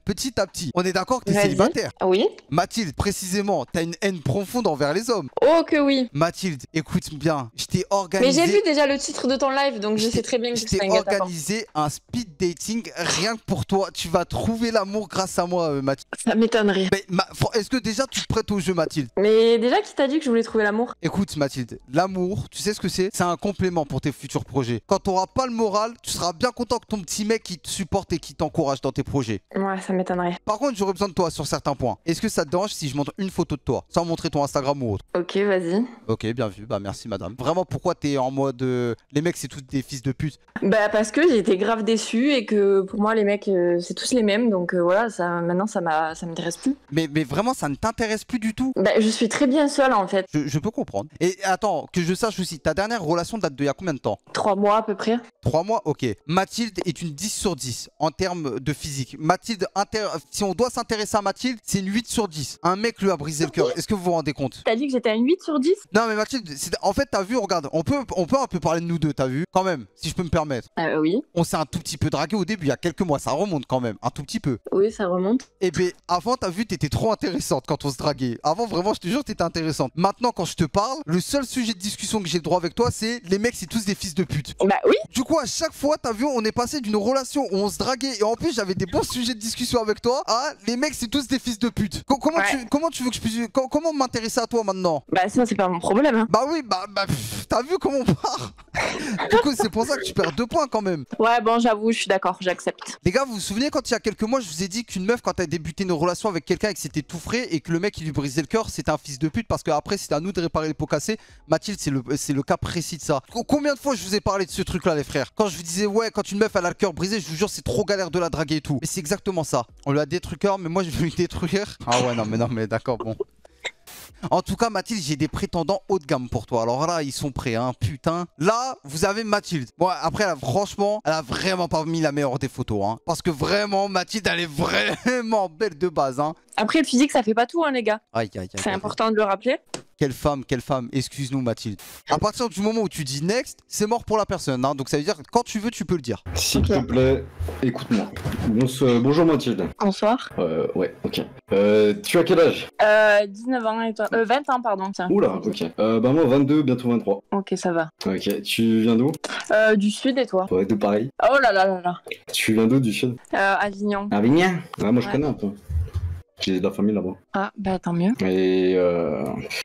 petit à petit. On est d'accord que t'es célibataire? Oui. Mathilde, précisément, t'as une haine profonde envers les hommes. Oh que oui. Mathilde, écoute bien, je t'ai organisé... Mais j'ai vu déjà le titre de ton live, donc je sais très bien que c'est un guet-apens. organisé un speed dating rien que pour toi. Tu vas trouver l'amour grâce à moi, Mathilde. Ça m'étonnerait. Mais est-ce que déjà tu te prêtes au jeu, Mathilde? Mais déjà, qui t'a dit que je voulais trouver l'amour? Écoute, Mathilde, l'amour, tu sais ce que c'est? C'est un complément pour tes futurs projets. Quand t'auras pas le moral, tu seras bien content que ton petit mec qui te supporte et qui t'encourage dans tes projets. Ouais, ça m'étonnerait. Par contre, j'aurais besoin de toi sur certains points. Est-ce que ça te dérange si je montre une photo de toi, sans montrer ton Instagram ou autre? Ok, vas-y. Ok, bien vu. Bah merci, madame. Vraiment, pourquoi t'es en mode... Les mecs, c'est tous des fils de pute? Bah parce que j'ai été grave déçue et que pour moi les mecs c'est tous les mêmes, donc voilà, ça maintenant ça m'intéresse plus. Mais vraiment ça ne t'intéresse plus du tout? Bah je suis très bien seule en fait. Je peux comprendre. Et attends, que je sache aussi, ta dernière relation date de il y a combien de temps? 3 mois à peu près. 3 mois, ok. Mathilde est une 10 sur 10 en termes de physique. Mathilde, si on doit s'intéresser à Mathilde, c'est une 8 sur 10. Un mec lui a brisé le cœur. Est-ce que vous vous rendez compte? T'as dit que j'étais à une 8 sur 10? Non mais Mathilde, en fait t'as vu, regarde, on peut un peu parler de nous deux, t'as vu? Quand même, si je peux me permettre. Oui. On s'est un tout petit peu dragué au début, il y a quelques mois, ça remonte quand même, un tout petit peu. Oui, ça remonte. Et ben avant t'as vu, t'étais trop intéressante quand on se draguait. Avant vraiment, je te jure, t'étais intéressante. Maintenant quand je te parle, le seul sujet de discussion que j'ai le droit avec toi, c'est les mecs c'est tous des fils de pute. Bah oui. Du coup à chaque fois, t'as vu, on est passé d'une relation où on se draguait et en plus j'avais des bons sujets de discussion avec toi à les mecs c'est tous des fils de pute. Comment tu veux que je puisse... Comment m'intéresser à toi maintenant? Bah ça c'est pas mon problème. Hein. Bah oui, T'as vu comment on part? Du coup, c'est pour ça que tu perds 2 points quand même. Ouais, bon, j'avoue, je suis d'accord, j'accepte. Les gars, vous vous souvenez quand il y a quelques mois, je vous ai dit qu'une meuf, quand elle débuté une relation avec quelqu'un et que c'était tout frais et que le mec qui lui brisait le cœur, c'était un fils de pute parce qu'après c'était à nous de réparer les pots cassés. Mathilde, c'est le cas précis de ça. Combien de fois je vous ai parlé de ce truc là, les frères? Quand je vous disais, ouais, quand une meuf elle a le cœur brisé, je vous jure, c'est trop galère de la draguer et tout. Mais c'est exactement ça. On lui a détruit le cœur, mais moi je vais lui détruire. Ah ouais, non, mais d'accord, bon. En tout cas, Mathilde, j'ai des prétendants haut de gamme pour toi. Alors là, ils sont prêts, hein, putain. Là, vous avez Mathilde. Bon, après, franchement, elle a vraiment pas mis la meilleure des photos, hein. Parce que vraiment, Mathilde, elle est vraiment belle de base, hein. Après, le physique, ça fait pas tout, hein, les gars. Aïe, aïe, aïe. C'est important de le rappeler. Quelle femme, excuse-nous Mathilde. À partir du moment où tu dis next, c'est mort pour la personne, hein. Donc ça veut dire que quand tu veux, tu peux le dire. S'il te plaît, écoute-moi. Bonjour Mathilde. Bonsoir. Ouais, ok. Tu as quel âge? 19 ans et toi 20 ans, pardon, tiens. Oula, ok. Bah moi 22, bientôt 23. Ok, ça va. Ok, tu viens d'où? Du sud et toi? Ouais, de Paris. Oh là là là là. Tu viens d'où du sud? Avignon. Avignon? Ouais, moi je connais un peu. J'ai de la famille là-bas. Ah, bah tant mieux. Et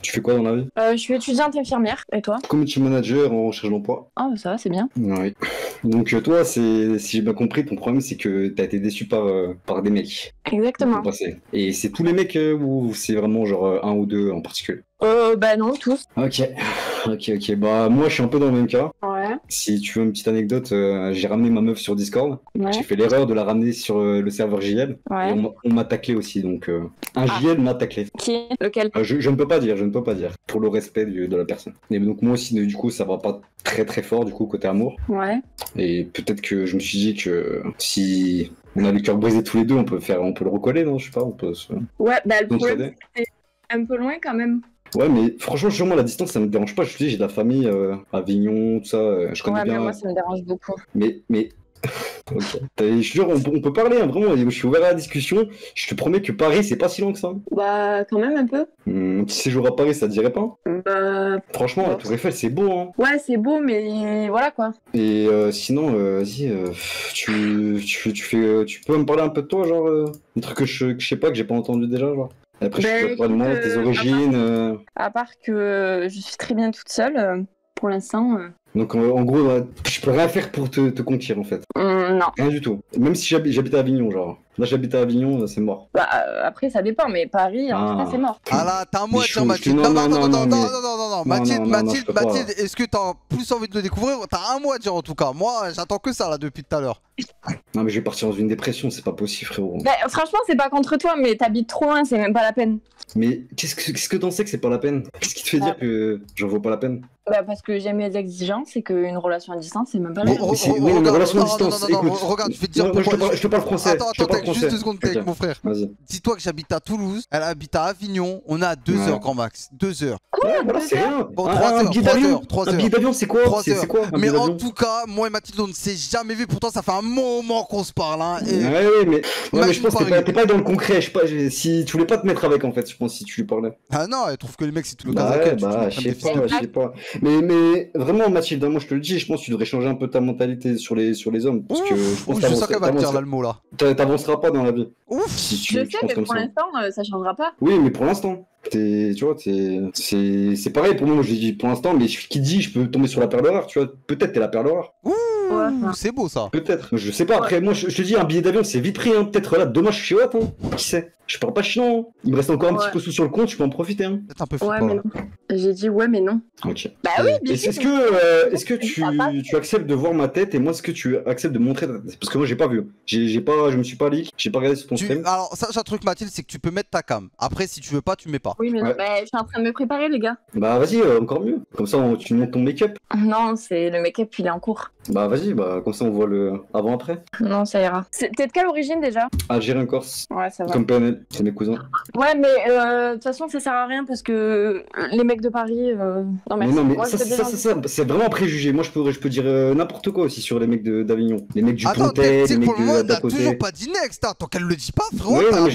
tu fais quoi dans la vie? Je suis étudiante infirmière, et toi? Community manager en recherche d'emploi. Ah, bah ça va, c'est bien. Oui. Donc toi, si j'ai bien compris, ton problème c'est que t'as été déçu par des mecs. Exactement. Et c'est tous les mecs ou c'est vraiment genre un ou deux en particulier? Bah non, tous. Ok. Bah moi je suis un peu dans le même cas. Ouais. Si tu veux une petite anecdote, j'ai ramené ma meuf sur Discord. Ouais. J'ai fait l'erreur de la ramener sur le serveur JL. Ouais. Et on m'a taclé aussi, donc un JL m'a taclé. Qui? Lequel? Je ne peux pas dire, pour le respect de la personne. Et donc moi aussi, du coup, ça va pas très très fort du coup côté amour. Ouais. Et peut-être que je me suis dit que si on a le cœur brisé tous les deux, on peut le recoller, non? Je sais pas, on peut se... Ouais, bah le problème c'est un peu loin quand même. Ouais, mais franchement, sur moi, la distance, ça me dérange pas. Je te dis, j'ai de la famille, Avignon, tout ça, je connais bien. Ouais, mais moi, ça me dérange beaucoup. Mais... Ok. Je jure, on peut parler, hein, vraiment, je suis ouvert à la discussion. Je te promets que Paris, c'est pas si loin que ça. Bah, quand même un peu. Un petit séjour à Paris, ça te dirait pas? Bah... Franchement, la Tour Eiffel, c'est beau, hein. Ouais, c'est beau, mais voilà, quoi. Et sinon, vas-y, tu peux me parler un peu de toi, genre, des trucs que je sais pas, que j'ai pas entendu déjà, genre? Après, je sais pas de moi, tes origines... À part que je suis très bien toute seule, pour l'instant... Donc en gros, je peux rien faire pour te conquérir en fait. Non. Rien du tout. Même si j'habite à Avignon, genre. Là j'habite à Avignon, c'est mort. Bah après ça dépend, mais Paris, en tout cas c'est mort. Ah là, t'as un mois à dire Mathilde. Non, Mathilde, est-ce que t'as plus envie de le découvrir? T'as un mois à dire en tout cas. Moi, j'attends que ça là depuis tout à l'heure. Non mais je vais partir dans une dépression, c'est pas possible frérot. Bah franchement c'est pas contre toi, mais t'habites trop loin, c'est même pas la peine. Mais qu'est-ce que t'en sais que c'est pas la peine? Qu'est-ce qui te fait dire que j'en vaux pas la peine? Bah parce que j'aime les exigences et qu'une relation à distance c'est même pas la peine. Oui, une relation à distance, écoute. Regarde, je vais te dire pourquoi. Je te parle français. Attends, juste 2 secondes avec mon frère. Dis-toi que j'habite à Toulouse, elle habite à Avignon, on est à 2 heures grand max. 2 heures. Ouais, voilà, c'est rien. Bon, 3 heures. Un billet d'avion, c'est quoi? C'est quoi? Mais en tout cas, moi et Mathilde, on ne s'est jamais vu. Pourtant, ça fait un moment qu'on se parle. Hein, ouais, mais je pense que t'es pas dans le concret. Je sais pas, si tu voulais pas te mettre avec en fait, je pense, si tu lui parlais. Ah non, elle trouve que les mecs, c'est tout le cas. Je sais pas. Mais vraiment, Mathilde, moi je te le dis, je pense que tu devrais changer un peu ta mentalité sur les hommes. Parce que je pense que je sais qu'elle va te dire là le mot là. T'avanceras pas dans la vie. Ouf, je sais, mais pour l'instant, ça changera pas. Oui, mais pour l'instant. Tu vois, c'est pareil pour moi, je dis pour l'instant, mais qui dit je peux tomber sur la perle rare, tu vois, peut-être t'es la perle rare. C'est beau ça. Peut-être, je sais pas, après moi je te dis un billet d'avion c'est vite pris, hein. Peut-être là, demain je suis chez Watt, hein. Qui sait? Je parle pas chiant, hein. Il me reste encore un petit peu sous sur le compte, je peux en profiter. Hein. Peut-être un peu ouais, mais non. J'ai dit ouais, mais non. Ok. Bah oui, bien sûr. Est-ce que tu acceptes de voir ma tête et moi est-ce que tu acceptes de montrer ta tête? Parce que moi j'ai pas vu. Je me suis pas leak, j'ai pas regardé sur ton stream. Alors, ça, un truc Mathilde, c'est que tu peux mettre ta cam. Après, si tu veux pas, tu mets pas. Oui, mais non, bah, je suis en train de me préparer, les gars. Bah vas-y, encore mieux. Comme ça, tu montes ton make-up. Non, c'est le make-up, il est en cours. Bah vas-y, comme ça on voit le avant-après. Non, ça ira. T'es de quelle origine déjà? Algérien Corse. Ouais, ça va. Comme PNL, c'est mes cousins. Ouais, mais de toute façon, ça sert à rien parce que les mecs de Paris. Non, merci. Mais moi, ça c'est vraiment un préjugé. Moi, je peux dire n'importe quoi aussi sur les mecs d'Avignon. Les mecs du Pontet, les mecs d'à côté. Toujours pas dit next, tant qu'elle le dit pas, frérot. Oui, mais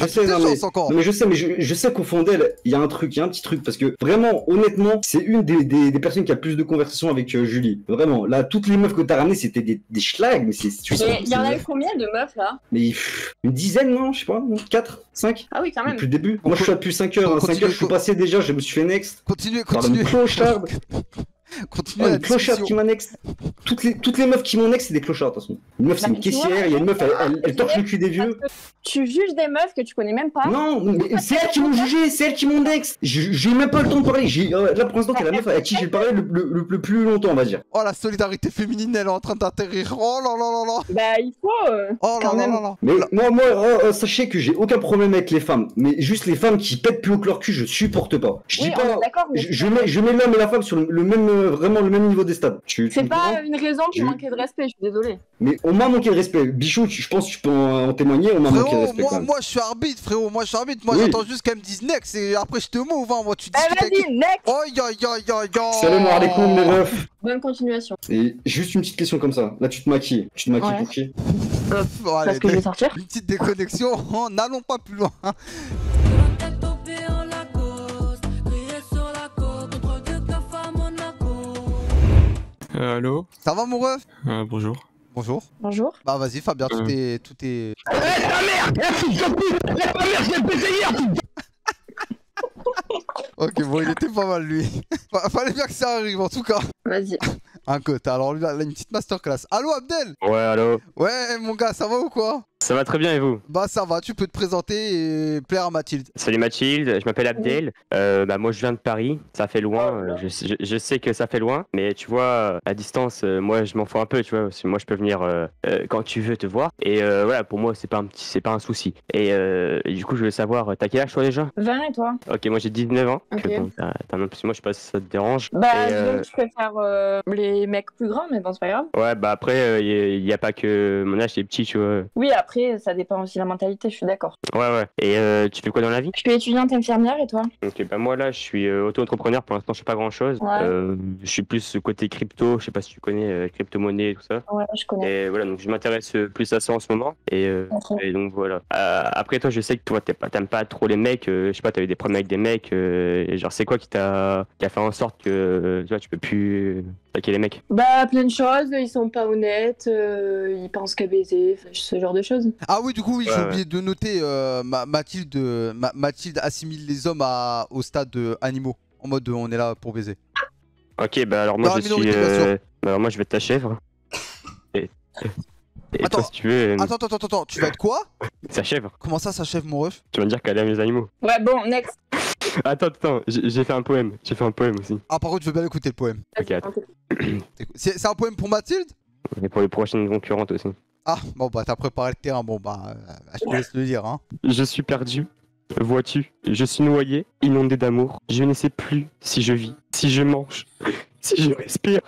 je sais qu'au fond d'elle, il y a un petit truc. Parce que vraiment, honnêtement, c'est une des personnes qui a plus de conversations avec Julie. Vraiment, là, toutes les meufs que t'as ramenées, c'était des schlags. Mais il y en a eu combien de meufs là? Mais une dizaine, non? Je sais pas, 4, 5? Ah oui, quand même. Depuis le début. Moi, je suis là depuis 5 heures. 5 heures, je suis passé déjà, je me suis fait next. Continuez. Continue Oh, la une clocharde qui discussion. m'annexe. Toutes les meufs qui m'annexent, c'est des clochards, de toute façon. Une meuf, c'est Bah, une tu vois, caissière, il y a une meuf, elle torche le cul des vieux. Tu juges des meufs que tu connais même pas. Non, mais c'est elles qui m'ont jugé, c'est elles qui m'indexent. J'ai même pas le temps de parler. Là, pour l'instant, t'es la meuf avec qui j'ai parlé le plus longtemps, on va dire. Oh, la solidarité féminine, elle est en train d'atterrir. Oh là là là là. Bah, il faut. Oh là quand là même. là là. Mais moi, sachez que j'ai aucun problème avec les femmes. Mais juste les femmes qui pètent plus haut que leur cul, je supporte pas. Je Oui, dis on pas. est d'accord, mais Je mets l'homme et la femme sur le même, vraiment le même niveau des stades. Tu c'est me pas comprends une raison pour manquer de respect, je suis désolée. Mais on m'a manqué de respect. Bichou, je pense que tu peux en témoigner, on m'a manqué de Frérot, respect quand même. moi je suis arbitre, frérot. Moi je suis arbitre. Moi Oui. j'attends juste qu'elle me dise next et après je te move. Hein. Moi tu dis. Vas-y, next. Oh ya ya ya ya. Salam alaikum les refs. Bonne continuation. Et juste une petite question comme ça. Là, tu te maquilles. Tu te maquilles Ouais. pour qui? Bon, allez, Parce que je vais sortir. Une petite déconnexion. Oh, n'allons pas plus loin. Allô. Ça va mon ref? Bonjour. Bonjour. Bonjour. Bah vas-y Fabien, tout est. Ok, bon, il était pas mal lui. Fallait bien que ça arrive en tout cas. Vas-y. Un cote, alors lui, là, une petite masterclass. Allô Abdel? Ouais, allô. Ouais, mon gars, ça va ou quoi? Ça va très bien et vous? Bah ça va, tu peux te présenter et plaire à Mathilde. Salut Mathilde, je m'appelle Abdel. Bah moi je viens de Paris, ça fait loin. Je sais que ça fait loin, mais tu vois, à distance, moi je m'en fous un peu, tu vois. Parce que moi je peux venir quand tu veux te voir. Et voilà, pour moi c'est pas un souci. Et du coup je veux savoir, t'as quel âge toi déjà? 20 et toi? Ok, moi j'ai 19 ans. Ok. Donc, bon, t'as un an plus que moi, je sais pas si ça te dérange. Bah, Et, disons que je préfère les mecs plus grands, mais bon, c'est pas grave. ouais, bah après, il y a pas que mon âge est petit, tu vois. Oui, après, ça dépend aussi de la mentalité, je suis d'accord. Ouais, ouais. Et tu fais quoi dans la vie? Je suis étudiante infirmière et toi? Ok, bah moi là je suis auto-entrepreneur, pour l'instant je fais pas grand chose. Ouais. Je suis plus côté crypto, je sais pas si tu connais crypto-monnaie et tout ça. Ouais, je connais. Et voilà, donc je m'intéresse plus à ça en ce moment. Et donc voilà. Après toi, je sais que toi t'aimes pas trop les mecs, je sais pas, t'avais des problèmes avec des mecs, et genre c'est quoi qui a fait en sorte que tu vois, tu peux plus attaquer les mecs? Bah, plein de choses, ils sont pas honnêtes, ils pensent qu'à baiser, enfin, ce genre de choses. Ah oui, du coup, oui, j'ai Ouais, oublié de noter, Mathilde assimile les hommes au stade animaux. En mode on est là pour baiser. Ok, bah alors moi Dans la je suis. minorité, bien sûr. Bah, alors moi je vais être ta chèvre. Et Attends, toi, si tu veux. Attends, tu vas être quoi? Sa chèvre. Comment ça, sa chef, mon ref? Tu vas me dire qu'elle aime les animaux. Ouais, bon, next. Attends, j'ai fait un poème. J'ai fait un poème aussi. Ah, par contre, je veux bien écouter le poème. Ok, attends. C'est un poème pour Mathilde? Et pour les prochaines concurrentes aussi. Ah, bon, bah, t'as préparé le terrain, bon, bah, je te laisse le dire, hein. Je suis perdu, vois-tu, je suis noyé, inondé d'amour. Je ne sais plus si je vis, si je mange, si je respire.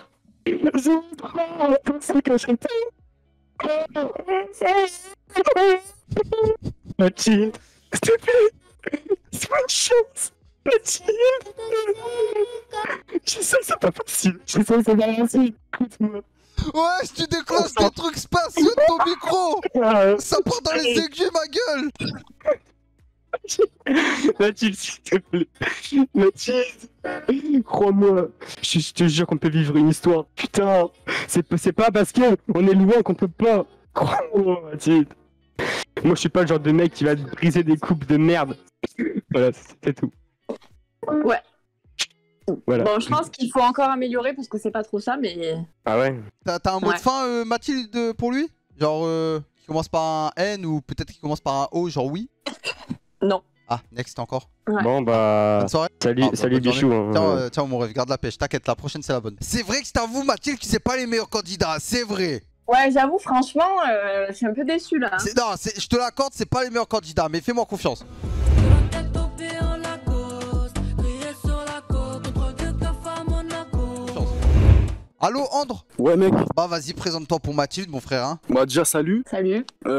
Mathilde, s'il te plaît, c'est une chance. Mathilde, je sais que c'est pas facile, je sais que c'est pas facile. Écoute-moi. Ouais, tu déclenches ton truc spacieux de ton micro. Ça part dans les aiguilles, ma gueule. Mathilde, s'il te plaît. Mathilde, crois-moi, je te jure qu'on peut vivre une histoire. Putain, c'est pas parce qu'on est loin qu'on peut pas. Crois-moi, Mathilde. Moi, je suis pas le genre de mec qui va te briser des coupes de merde. Voilà, c'est tout. Ouais. Voilà. Bon, je pense qu'il faut encore améliorer parce que c'est pas trop ça, mais. Ah ouais? T'as un mot Ouais. de fin, Mathilde, pour lui? Genre, qui commence par un N ou peut-être qui commence par un O, genre oui? Non. Ah, next encore. Ouais. Bon, bah. Bonne soirée. Salut, Ah, bah, salut bonne Bichou. journée. Hein. Tiens, mon rêve, garde la pêche, t'inquiète, la prochaine c'est la bonne. C'est vrai que c'est à vous, Mathilde, qui c'est pas les meilleurs candidats, c'est vrai. Ouais, j'avoue, franchement, je suis un peu déçu là. Non, je te l'accorde, c'est pas les meilleurs candidats, mais fais-moi confiance. Allô, Andre? Ouais, mec. Bah, vas-y, présente-toi pour Mathilde, mon frère. Hein. Bah, déjà, salut. Salut. Bah,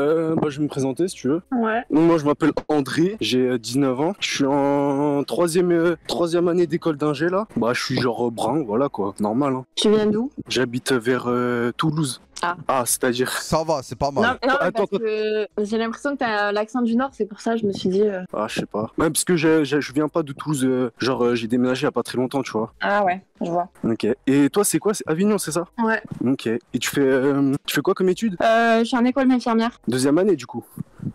je vais me présenter si tu veux. Ouais. Donc, moi, je m'appelle André, j'ai 19 ans. Je suis en troisième année d'école d'ingé là. Bah, je suis genre brun, voilà quoi, normal. Hein. Tu viens d'où? J'habite vers Toulouse. Ah. C'est-à-dire. Ça va, c'est pas mal. Non, mais parce que j'ai l'impression que t'as l'accent du Nord, c'est pour ça que je me suis dit. Ah, je sais pas. Ouais, parce que je viens pas de Toulouse, j'ai déménagé il y a pas très longtemps, tu vois. Ah ouais, je vois. Ok. Et toi, c'est quoi? C'est Avignon, c'est ça? Ouais. Ok. Et tu fais quoi comme étude? Je suis en école d'infirmière. Deuxième année, du coup.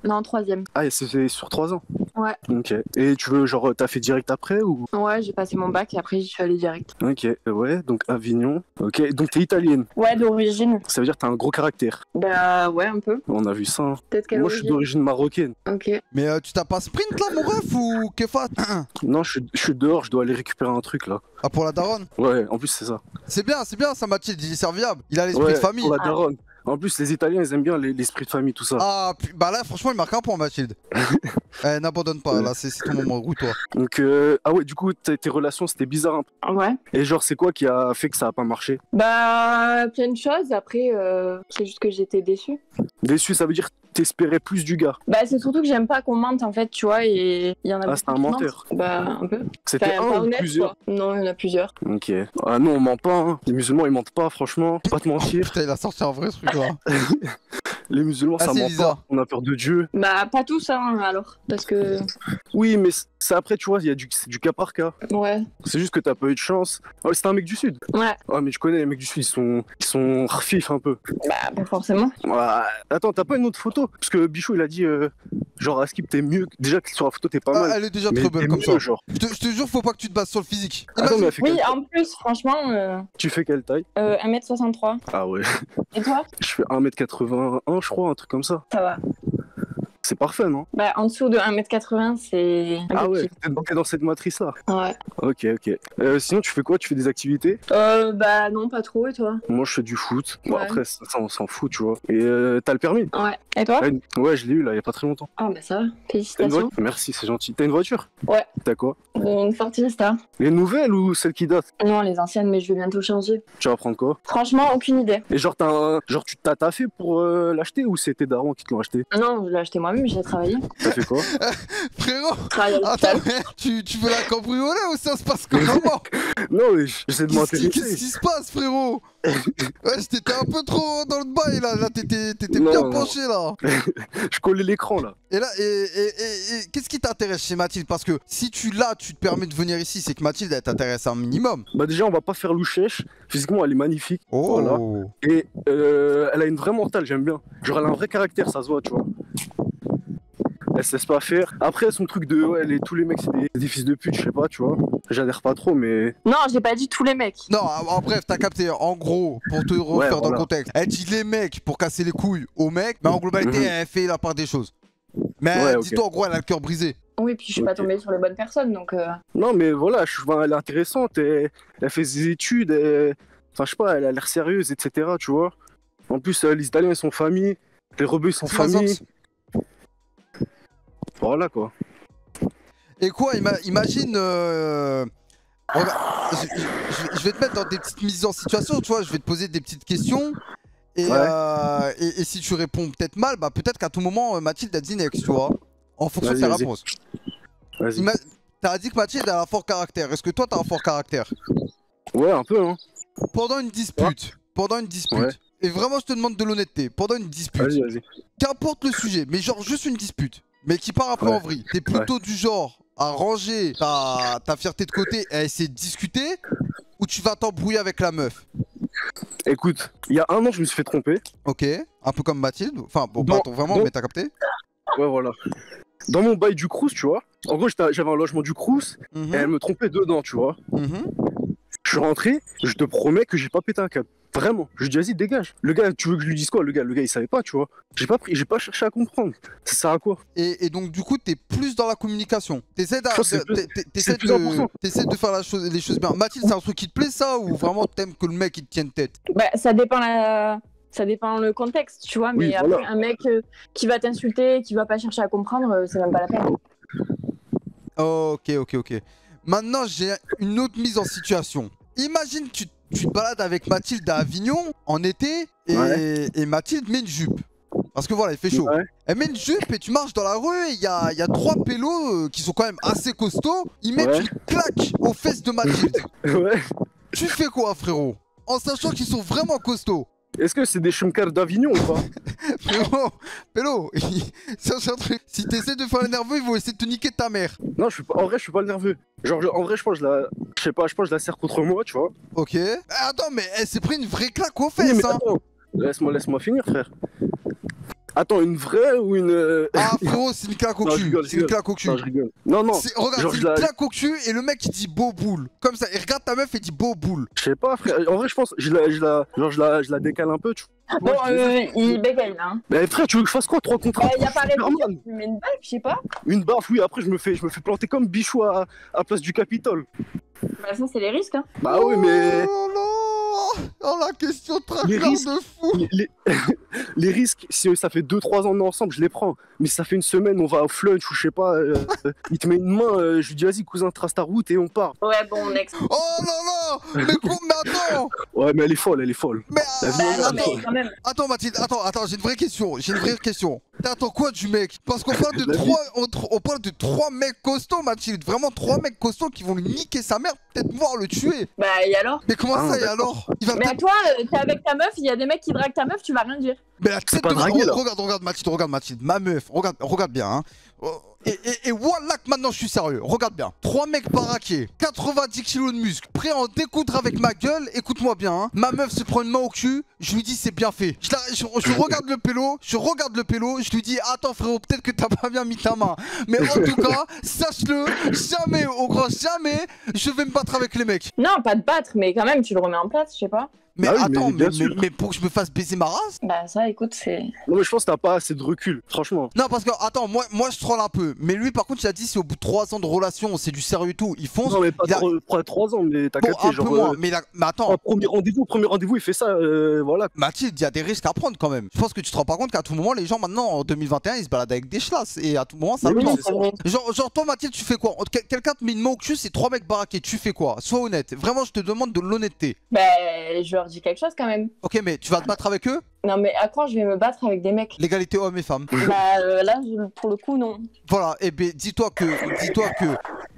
Non, troisième. Ah, c'est sur 3 ans. Ouais. Ok. Et tu veux, genre, t'as fait direct après ou? Ouais, j'ai passé mon bac et après j'y suis allée direct. Ok, ouais, donc Avignon. Ok, donc t'es italienne. Ouais, d'origine. Ça veut dire que t'as un gros caractère. Bah ouais, un peu. On a vu ça. Hein. Peut-être quelle Moi, je suis d'origine marocaine. Ok. Mais tu t'as pas sprint là, mon ref, ou Kefat? Non, je suis dehors, je dois aller récupérer un truc là. Ah, pour la daronne? Ouais, en plus, c'est ça. C'est bien, ça, Mathilde, il est serviable. Il a l'esprit Ouais, de famille. pour la daronne. En plus, les Italiens, ils aiment bien l'esprit de famille, tout ça. Ah, bah là, franchement, il marque un point, Mathilde. N'abandonne pas, là, c'est ton moment, roue-toi. Donc, ah ouais, du coup, tes relations, c'était bizarre un peu. Ouais. Et genre, c'est quoi qui a fait que ça a pas marché? Bah, plein de choses. Après, c'est juste que j'étais déçue. Déçu, ça veut dire que t'espérais plus du gars. Bah, c'est surtout que j'aime pas qu'on mente, en fait, tu vois, et il y en a Ah, c'est un beaucoup qui menteur. mentent. Bah, un peu. C'était Enfin, un pas ou honnête, plusieurs? quoi. Non, il y en a plusieurs. Ok. Ah non, on ment pas, hein. Les musulmans, ils mentent pas, franchement. Pas te mentir. Putain, il a sorti un vrai truc, là. Les musulmans, ça c'est ment Lisa. pas. On a peur de Dieu. Bah, pas tous, hein, alors. Parce que. Oui, mais ça après, tu vois, c'est du cas par cas. Ouais. C'est juste que t'as pas eu de chance. Oh, c'était un mec du Sud. Ouais. Ah, mais tu connais les mecs du Sud, ils sont rafifs un peu. Bah, pas forcément. Ouais. Attends, t'as pas une autre photo? Parce que Bichou, il a dit, genre, à Skip, t'es mieux. Déjà, que sur la photo, t'es pas mal. Elle est déjà Mais très belle t'es comme mieux, ça. genre. Je te jure, faut pas que tu te bases sur le physique. Attends, mais elle fait Oui, quelle en plus, franchement. Tu fais quelle taille? 1m63. Ah ouais. Et toi? Je fais 1m81, je crois, un truc comme ça. Ça va. C'est parfait, non? Bah, en dessous de 1m80, c'est. Ah ouais, t'es dans cette matrice-là? Ouais. Ok, ok. Sinon, tu fais quoi? Tu fais des activités? Bah, non, pas trop, et toi? Moi, je fais du foot. Bon, Ouais. après, ça, on s'en fout, tu vois. Et t'as le permis? Ouais. Et toi? Ouais, je l'ai eu, là, il y a pas très longtemps. Ah, bah, ça va. T'as une Félicitations. voiture? Merci, c'est gentil. T'as une voiture? Ouais. T'as quoi? Une Fortista. Les nouvelles ou celles qui datent? Non, les anciennes, mais je vais bientôt changer. Tu vas prendre quoi? Franchement, aucune idée. Et genre, tu t'as taffé pour l'acheter ou c'est tes darons qui te l'ont acheté? Non, je l'ai acheté moi-même, j'ai travaillé. T'as fait quoi? Frérot, Travaille à l'hôpital. attends, mais tu veux la cambrioler ou ça se passe comment? Non, mais j'essaie de m'intéresser. Qu'est-ce qui se passe, frérot? Ouais, t'étais un peu trop dans le bail là, t'étais Non, bien non. penché là. Je collais l'écran là. Et là, et qu'est-ce qui t'intéresse chez Mathilde? Parce que si tu te permets de venir ici, c'est que Mathilde elle t'intéresse un minimum. Bah déjà, on va pas faire louchèche. Physiquement, elle est magnifique. Oh. Voilà. Et elle a une vraie mentale, j'aime bien. Genre, elle a un vrai caractère, ça se voit, tu vois. Elle se laisse pas faire. Après, son truc de ouais, tous les mecs, c'est des fils de pute, je sais pas, tu vois. J'adhère pas trop, mais. Non, j'ai pas dit tous les mecs. Non, en bref, t'as capté. En gros, pour te refaire dans le contexte, elle dit les mecs pour casser les couilles aux mecs, mais en globalité, elle fait la part des choses. Mais Ouais, ok. dis-toi, en gros, elle a le cœur brisé. Oui, puis je suis pas tombée sur les bonnes personnes, donc. Non, mais voilà, elle est intéressante. Elle fait ses études. Enfin, je sais pas, elle a l'air sérieuse, etc., tu vois. En plus, les Italiens, ils sont famille. Les rebeux, ils sont famille. Voilà, quoi. Et quoi, imagine... regarde, je vais te mettre dans des petites mises en situation, tu vois, je vais te poser des petites questions. Et, et si tu réponds peut-être mal, bah peut-être qu'à tout moment, Mathilde a dit next, tu vois. En fonction de tes Vas-y. réponses. T'as dit que Mathilde a un fort caractère. Est-ce que toi, t'as un fort caractère? Ouais, un peu, hein. Pendant une dispute, Ouais. et vraiment, je te demande de l'honnêteté, pendant une dispute, Vas-y. qu'importe le sujet, mais genre juste une dispute, mais qui part un peu en vrille, t'es plutôt du genre à ranger ta fierté de côté et à essayer de discuter, ou tu vas t'embrouiller avec la meuf? Écoute, il y a un an, je me suis fait tromper. Ok, un peu comme Mathilde, enfin bon, Dans- pas vraiment, dans- mais t'as capté? Ouais, voilà. Dans mon bail du Crous, tu vois. En gros, j'avais un logement du Crous et elle me trompait dedans, tu vois. Je suis rentré, je te promets que j'ai pas pété un câble. Vraiment. Je lui dis, vas-y, dégage. Le gars, tu veux que je lui dise quoi? Le gars, il savait pas, tu vois. J'ai pas cherché à comprendre. Ça sert à quoi? Et donc, du coup, t'es plus dans la communication. T'essaies Je pense que c'est plus important. de faire les choses bien. Mathilde, c'est un truc qui te plaît, ça, ou vraiment t'aimes que le mec il te tienne tête? Bah, ça dépend le contexte, tu vois, mais Oui, après, voilà. un mec qui va t'insulter, qui va pas chercher à comprendre, c'est même pas la peine. Ok. Maintenant, j'ai une autre mise en situation. Imagine tu te balades avec Mathilde à Avignon en été et Mathilde met une jupe. Parce que voilà, il fait chaud. Elle met une jupe et tu marches dans la rue et il y a trois pélos qui sont quand même assez costauds. Ils mettent une claque aux fesses de Mathilde. Tu fais quoi, frérot? En sachant qu'ils sont vraiment costauds. Est-ce que c'est des chumkars d'Avignon ou pas? Frérot, pélo, c'est un truc. Si t'essaies de faire le nerveux, ils vont essayer de te niquer ta mère. Non, en vrai, je suis pas nerveux. Genre, en vrai, je pense que je la serre contre moi, tu vois. Ok. Attends, mais elle s'est pris une vraie claque aux Oui, fesses, mais hein. attends, laisse-moi finir, frère. Attends, une vraie ou une. Ah, frérot, c'est une claque au cul. C'est une claque au cul. Non, je rigole. Non, non. Regarde, c'est une claque au cul et le mec il dit beau boule. Comme ça, il regarde ta meuf et dit beau boule. Je sais pas, frère. En vrai, je pense, je la décale un peu, tu vois. Bon, il bégaye là. Hein. Mais frère, tu veux que je fasse quoi? 3 contre 1? Y a pas réponse, tu mets une balle, je sais pas. Une baffe, oui, après je me fais planter comme Bichou à place du Capitole. Bah, ça, c'est les risques, hein. Bah oui, mais. Oh la question de les risques, de fou. Les risques, si ça fait 2-3 ans ensemble, je les prends. Mais si ça fait une semaine, on va au flunch ou je sais pas, il te met une main, je lui dis vas-y cousin, trace ta route et on part. Ouais, bon, next. Oh non, mais attends. Ouais, mais elle est folle, elle est folle. Mais, quand même. Attends Mathilde, attends, j'ai une vraie question. T'attends quoi du mec? Parce qu'on parle de 3 mecs costauds, Mathilde. Vraiment 3 mecs costauds qui vont lui niquer sa mère, peut-être voir le tuer. Bah et alors? Mais comment ça et alors? Mais toi, t'es avec ta meuf, il y a des mecs qui draguent ta meuf, tu vas rien dire. Mais la tête de regarde Mathilde, ma meuf, regarde bien hein. Et voilà que maintenant je suis sérieux, regarde bien. 3 mecs baraqués, 90 kilos de muscles, prêts à en découdre avec ma gueule, écoute-moi bien hein. Ma meuf se prend une main au cul, je lui dis c'est bien fait. Je regarde le pélo, je lui dis attends frérot, peut-être que t'as pas bien mis ta main. Mais en tout cas, sache-le, jamais, au grand jamais, je vais me battre avec les mecs. Non, pas te battre, mais quand même tu le remets en place, je sais pas. Mais attends, mais pour que je me fasse baiser ma race? Bah ça, écoute, c'est... Non mais je pense que t'as pas assez de recul, franchement. Non parce que, attends, moi je troll un peu. Mais lui par contre il a dit c'est au bout de 3 ans de relation, c'est du sérieux et tout, il fonce. Non mais pas 3 ans, mais t'as capté, genre... Moins, mais attends... Premier rendez-vous il fait ça, voilà. Mathilde, il y a des risques à prendre quand même. Je pense que tu te rends pas compte qu'à tout moment les gens maintenant en 2021 ils se baladent avec des chlasses. Et à tout moment ça plante. Genre toi Mathilde tu fais quoi? Quelqu'un te met une main au cul, c'est 3 mecs baraqués, tu fais quoi? Sois honnête, vraiment je te demande de l'honnêteté. Bah je leur dis quelque chose quand même. Ok, mais tu vas te battre avec eux? Non, mais à quoi je vais me battre avec des mecs? L'égalité hommes et femmes. Bah là, pour le coup, non. Voilà, et bien dis-toi que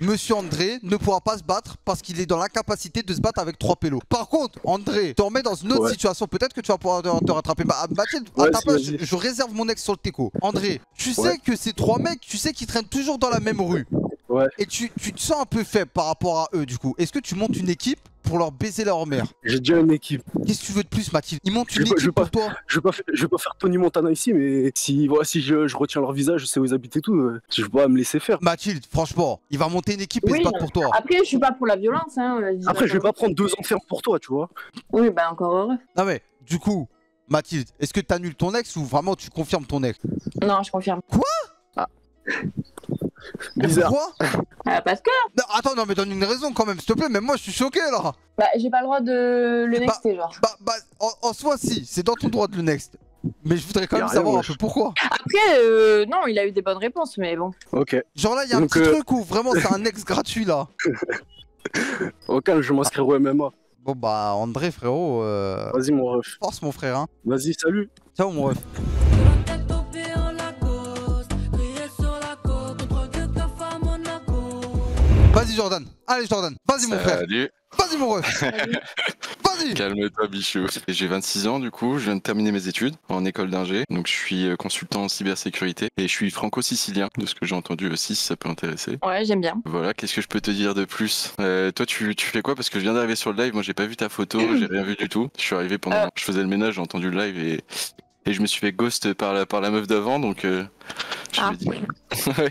Monsieur André ne pourra pas se battre parce qu'il est dans l'incapacité de se battre avec 3 pélos. Par contre, André, te remets dans une autre situation, peut-être que tu vas pouvoir te rattraper. Mathilde, à ta place, je réserve mon ex sur le teco. André, tu sais que ces 3 mecs, tu sais qu'ils traînent toujours dans la même rue. Ouais. Et tu te sens un peu faible par rapport à eux, du coup. Est-ce que tu montes une équipe pour leur baiser leur mère? J'ai déjà une équipe. Qu'est-ce que tu veux de plus, Mathilde? Ils montent une équipe pour toi? Je vais pas faire Tony Montana ici, mais si je retiens leur visage, je sais où ils habitent et tout, je vais pas me laisser faire. Mathilde, franchement, il va monter une équipe et se battre pour toi. Après, je suis pas pour la violence. Hein, après, je vais pas prendre 2 ans de ferme pour toi, tu vois. Oui, bah encore heureux. Non mais, du coup, Mathilde, est-ce que t'annules ton ex ou vraiment tu confirmes ton ex? Non, je confirme. Quoi? Bizarre. Pourquoi? Parce que... Non, attends, non mais donne une raison quand même, s'il te plaît, même moi je suis choqué là. Bah j'ai pas le droit de le nexter genre. Bah en soi si, c'est dans ton droit de le next. Mais je voudrais quand même savoir un peu pourquoi. Après, non, il a eu des bonnes réponses, mais bon. Ok. Genre là, il y a un petit truc où vraiment c'est un ex gratuit là. Ok, je m'inscrirai au MMA. Bon bah André frérot, vas-y mon ref. Force mon frère hein. Vas-y, salut. Ciao mon ref. Vas-y Jordan, allez Jordan, vas-y mon frère. Salut. Vas-y mon ref. Vas-y. Calme-toi Bichou. J'ai 26 ans du coup, je viens de terminer mes études en école d'ingé, donc je suis consultant en cybersécurité et je suis franco-sicilien, de ce que j'ai entendu aussi si ça peut intéresser. Ouais, j'aime bien. Voilà, qu'est-ce que je peux te dire de plus? Toi tu fais quoi? Parce que je viens d'arriver sur le live, moi j'ai pas vu ta photo, j'ai rien vu du tout. Je suis arrivé pendant, je faisais le ménage, j'ai entendu le live et je me suis fait ghost par la meuf d'avant, donc je me dis... Ouais.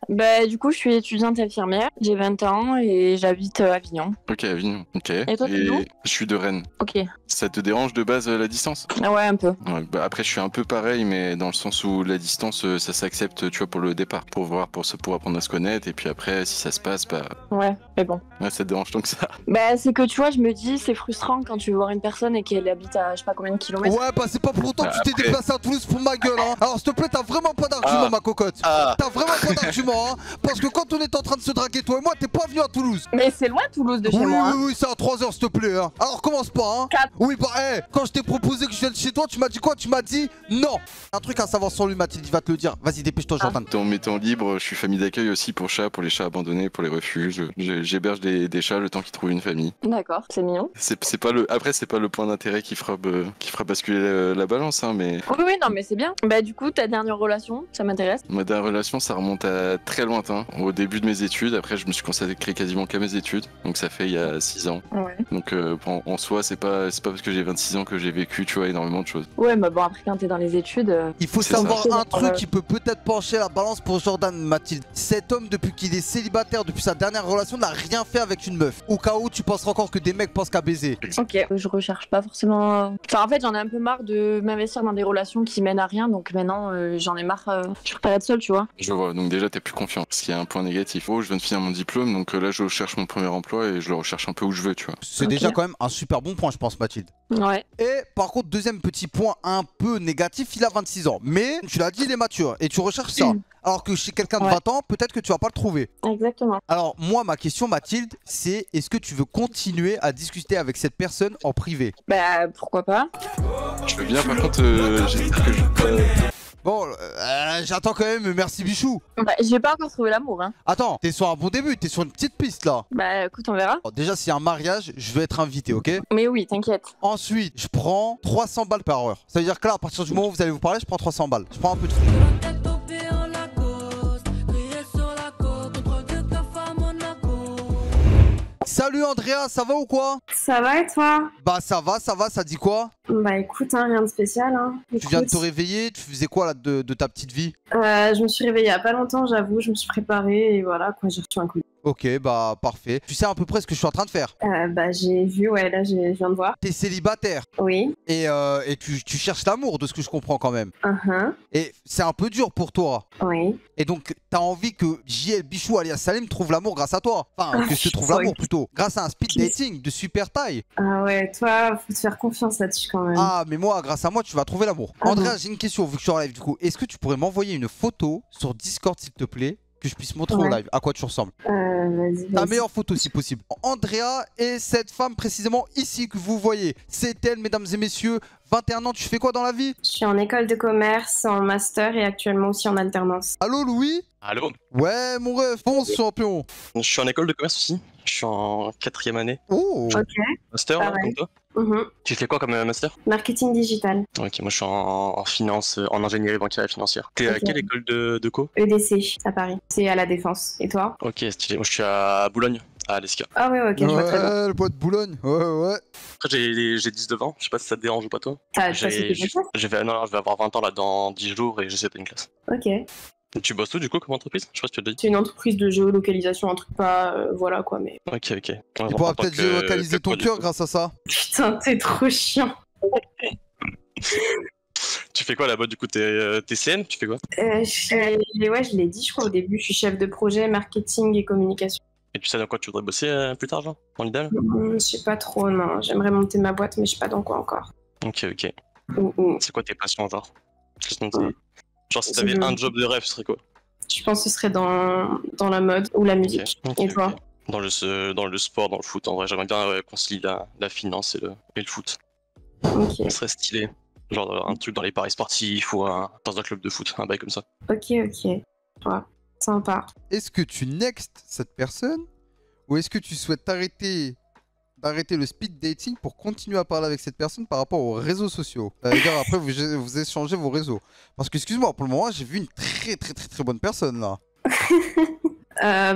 Bah du coup je suis étudiante infirmière, j'ai 20 ans et j'habite à Avignon. Ok, Avignon, ok. Et toi t'es d'où? Je suis de Rennes. Ok. Ça te dérange de base la distance? Ouais, un peu. Ouais, bah après je suis un peu pareil, mais dans le sens où la distance ça s'accepte, tu vois, pour le départ, pour apprendre à se connaître, et puis après si ça se passe, bah... Ouais, mais bon. Ouais, ça te dérange tant que ça? Bah c'est que tu vois, je me dis c'est frustrant quand tu veux voir une personne et qu'elle habite à je sais pas combien de kilomètres. Ouais, bah c'est pas pour autant que tu t'es déplacé à Toulouse pour ma gueule hein. Alors s'il te plaît, t'as vraiment pas d'argument ma cocotte. T'as vraiment pas d'argument hein. Parce que quand on est en train de se draguer toi et moi, t'es pas venu à Toulouse. Mais c'est loin Toulouse de chez moi. Oui, c'est à 3 heures s'il te plaît hein. Alors commence pas hein. 4. Oui bah quand je t'ai proposé que je vienne chez toi, tu m'as dit quoi? Tu m'as dit non. Un truc à savoir sur lui Mathilde, il va te le dire. Vas-y dépêche-toi Jordan. Dans mes temps libres, je suis famille d'accueil aussi pour les chats abandonnés, pour les refuges. J'héberge des chats le temps qu'ils trouvent une famille. D'accord, c'est mignon. Après c'est pas le point d'intérêt qui fera basculer la balance hein, mais... Oui, non mais c'est bien. Bah du coup ta dernière relation, ça m'intéresse. Ma dernière relation ça remonte à très lointain, au début de mes études. Après je me suis consacré quasiment qu'à mes études, donc ça fait il y a 6 ans. Ouais. Donc en soi c'est pas parce que j'ai 26 ans que j'ai vécu, tu vois, énormément de choses. Ouais, mais bon, après, quand t'es dans les études. Il faut C'est savoir ça. un truc qui peut peut-être pencher la balance pour Jordan, Mathilde. Cet homme, depuis qu'il est célibataire, depuis sa dernière relation, n'a rien fait avec une meuf. Au cas où tu penseras encore que des mecs pensent qu'à baiser. Ok, je recherche pas forcément. Enfin, en fait, j'en ai un peu marre de m'investir dans des relations qui mènent à rien, donc maintenant, j'en ai marre. Je préfère être seule, tu vois. Je vois, donc déjà t'es plus confiant, ce qui est un point négatif. Oh, je viens de finir mon diplôme, donc là je cherche mon premier emploi et je le recherche un peu où je veux, tu vois. C'est déjà quand même un super bon point, je pense, Mathilde. Ouais. Et par contre, deuxième petit point un peu négatif, il a 26 ans. Mais tu l'as dit, il est mature et tu recherches ça. Alors que chez quelqu'un de 20 ans, peut-être que tu vas pas le trouver. Exactement. Alors moi, ma question, Mathilde, c'est est-ce que tu veux continuer à discuter avec cette personne en privé? Bah, pourquoi pas. Je veux bien, par contre, j'espère que je... Bon, j'attends quand même, merci Bichou. Bah, j'ai pas encore trouvé l'amour, hein. Attends, t'es sur un bon début, t'es sur une petite piste là. Bah, écoute, on verra. Alors, déjà, s'il y a un mariage, je vais être invité, ok? Mais oui, t'inquiète. Ensuite, je prends 300 balles par heure. Ça veut dire que là, à partir du moment où vous allez vous parler, je prends 300 balles. Je prends un peu de fric. Salut Andrea, ça va ou quoi? Ça va et toi? Bah ça va, ça dit quoi? Bah écoute, hein, rien de spécial. Hein. Tu viens de te réveiller, tu faisais quoi là de ta petite vie? Je me suis réveillée il y a pas longtemps, j'avoue, je me suis préparée et voilà, quoi, j'ai reçu un coup. Ok, bah parfait. Tu sais à peu près ce que je suis en train de faire? Bah j'ai vu, ouais, là je viens de voir. T'es célibataire? Oui. Et tu cherches l'amour, de ce que je comprends quand même. Uh-huh. Et c'est un peu dur pour toi. Oui. Et donc t'as envie que JL Bichou alias Salim trouve l'amour grâce à toi. Enfin, que je te trouve l'amour plutôt. Grâce à un speed dating de super taille. Ah ouais, toi, faut te faire confiance là-dessus quand même. Ah, mais moi, grâce à moi, tu vas trouver l'amour. Andrea, j'ai une question, vu que je suis en live du coup. Est-ce que tu pourrais m'envoyer une photo sur Discord, s'il te plaît, que je puisse montrer au live à quoi tu ressembles? Vas-y. Ta meilleure photo, si possible. Andrea est cette femme précisément ici que vous voyez. C'est elle, mesdames et messieurs. 21 ans, tu fais quoi dans la vie? Je suis en école de commerce, en master et actuellement aussi en alternance. Allô, Louis? Allô? Ouais, mon rêve, fonce, champion. Je suis en école de commerce aussi. Je suis en 4e année. Oh! Ok. Master, là, Pareil. comme toi? Mhm. Tu fais quoi comme master? Marketing digital. Ok, moi je suis en finance, en ingénierie bancaire et financière. T'es à Ok. quelle école de co? EDC, à Paris. C'est à la Défense. Et toi? Ok, stylé. Moi je suis à Boulogne, à l'ESCA. Ah ouais, ok, je vois très bien. Le poids de Boulogne, ouais. Après j'ai 19 ans, je sais pas si ça te dérange ou pas toi. T'as sauté tes classes? je vais avoir 20 ans là dans 10 jours et je sais pas une classe. Ok. Et tu bosses où du coup comme entreprise? Je sais pas si tu l'as dit. C'est une entreprise de géolocalisation, un truc pas... voilà quoi, mais... Ok. Tu pourras peut-être géolocaliser ton cœur grâce à ça. Putain, t'es trop chiant. Tu fais quoi là-bas du coup? T'es CM? Tu fais quoi? Ouais, je l'ai dit, je crois, au début. Je suis chef de projet marketing et communication. Et tu sais dans quoi tu voudrais bosser plus tard, genre, dans l'idéal? Je sais pas trop, non. J'aimerais monter ma boîte, mais je sais pas dans quoi encore. Ok. C'est quoi tes passions, genre? Genre, si C'est t'avais de- un job de rêve, ce serait quoi? Je pense que ce serait dans la mode ou la musique. Ok, Et toi? Dans le sport, dans le foot, en vrai, j'aimerais bien concilier la finance et le foot. Ok. Ce serait stylé. Genre un truc dans les paris sportifs ou dans un club de foot, un bail comme ça. Ok. Ouais. Sympa. Est-ce que tu next cette personne ou est-ce que tu souhaites d'arrêter le speed dating pour continuer à parler avec cette personne par rapport aux réseaux sociaux? C'est-à-dire après vous échangez vos réseaux. Parce que excuse-moi, pour le moment j'ai vu une très bonne personne là.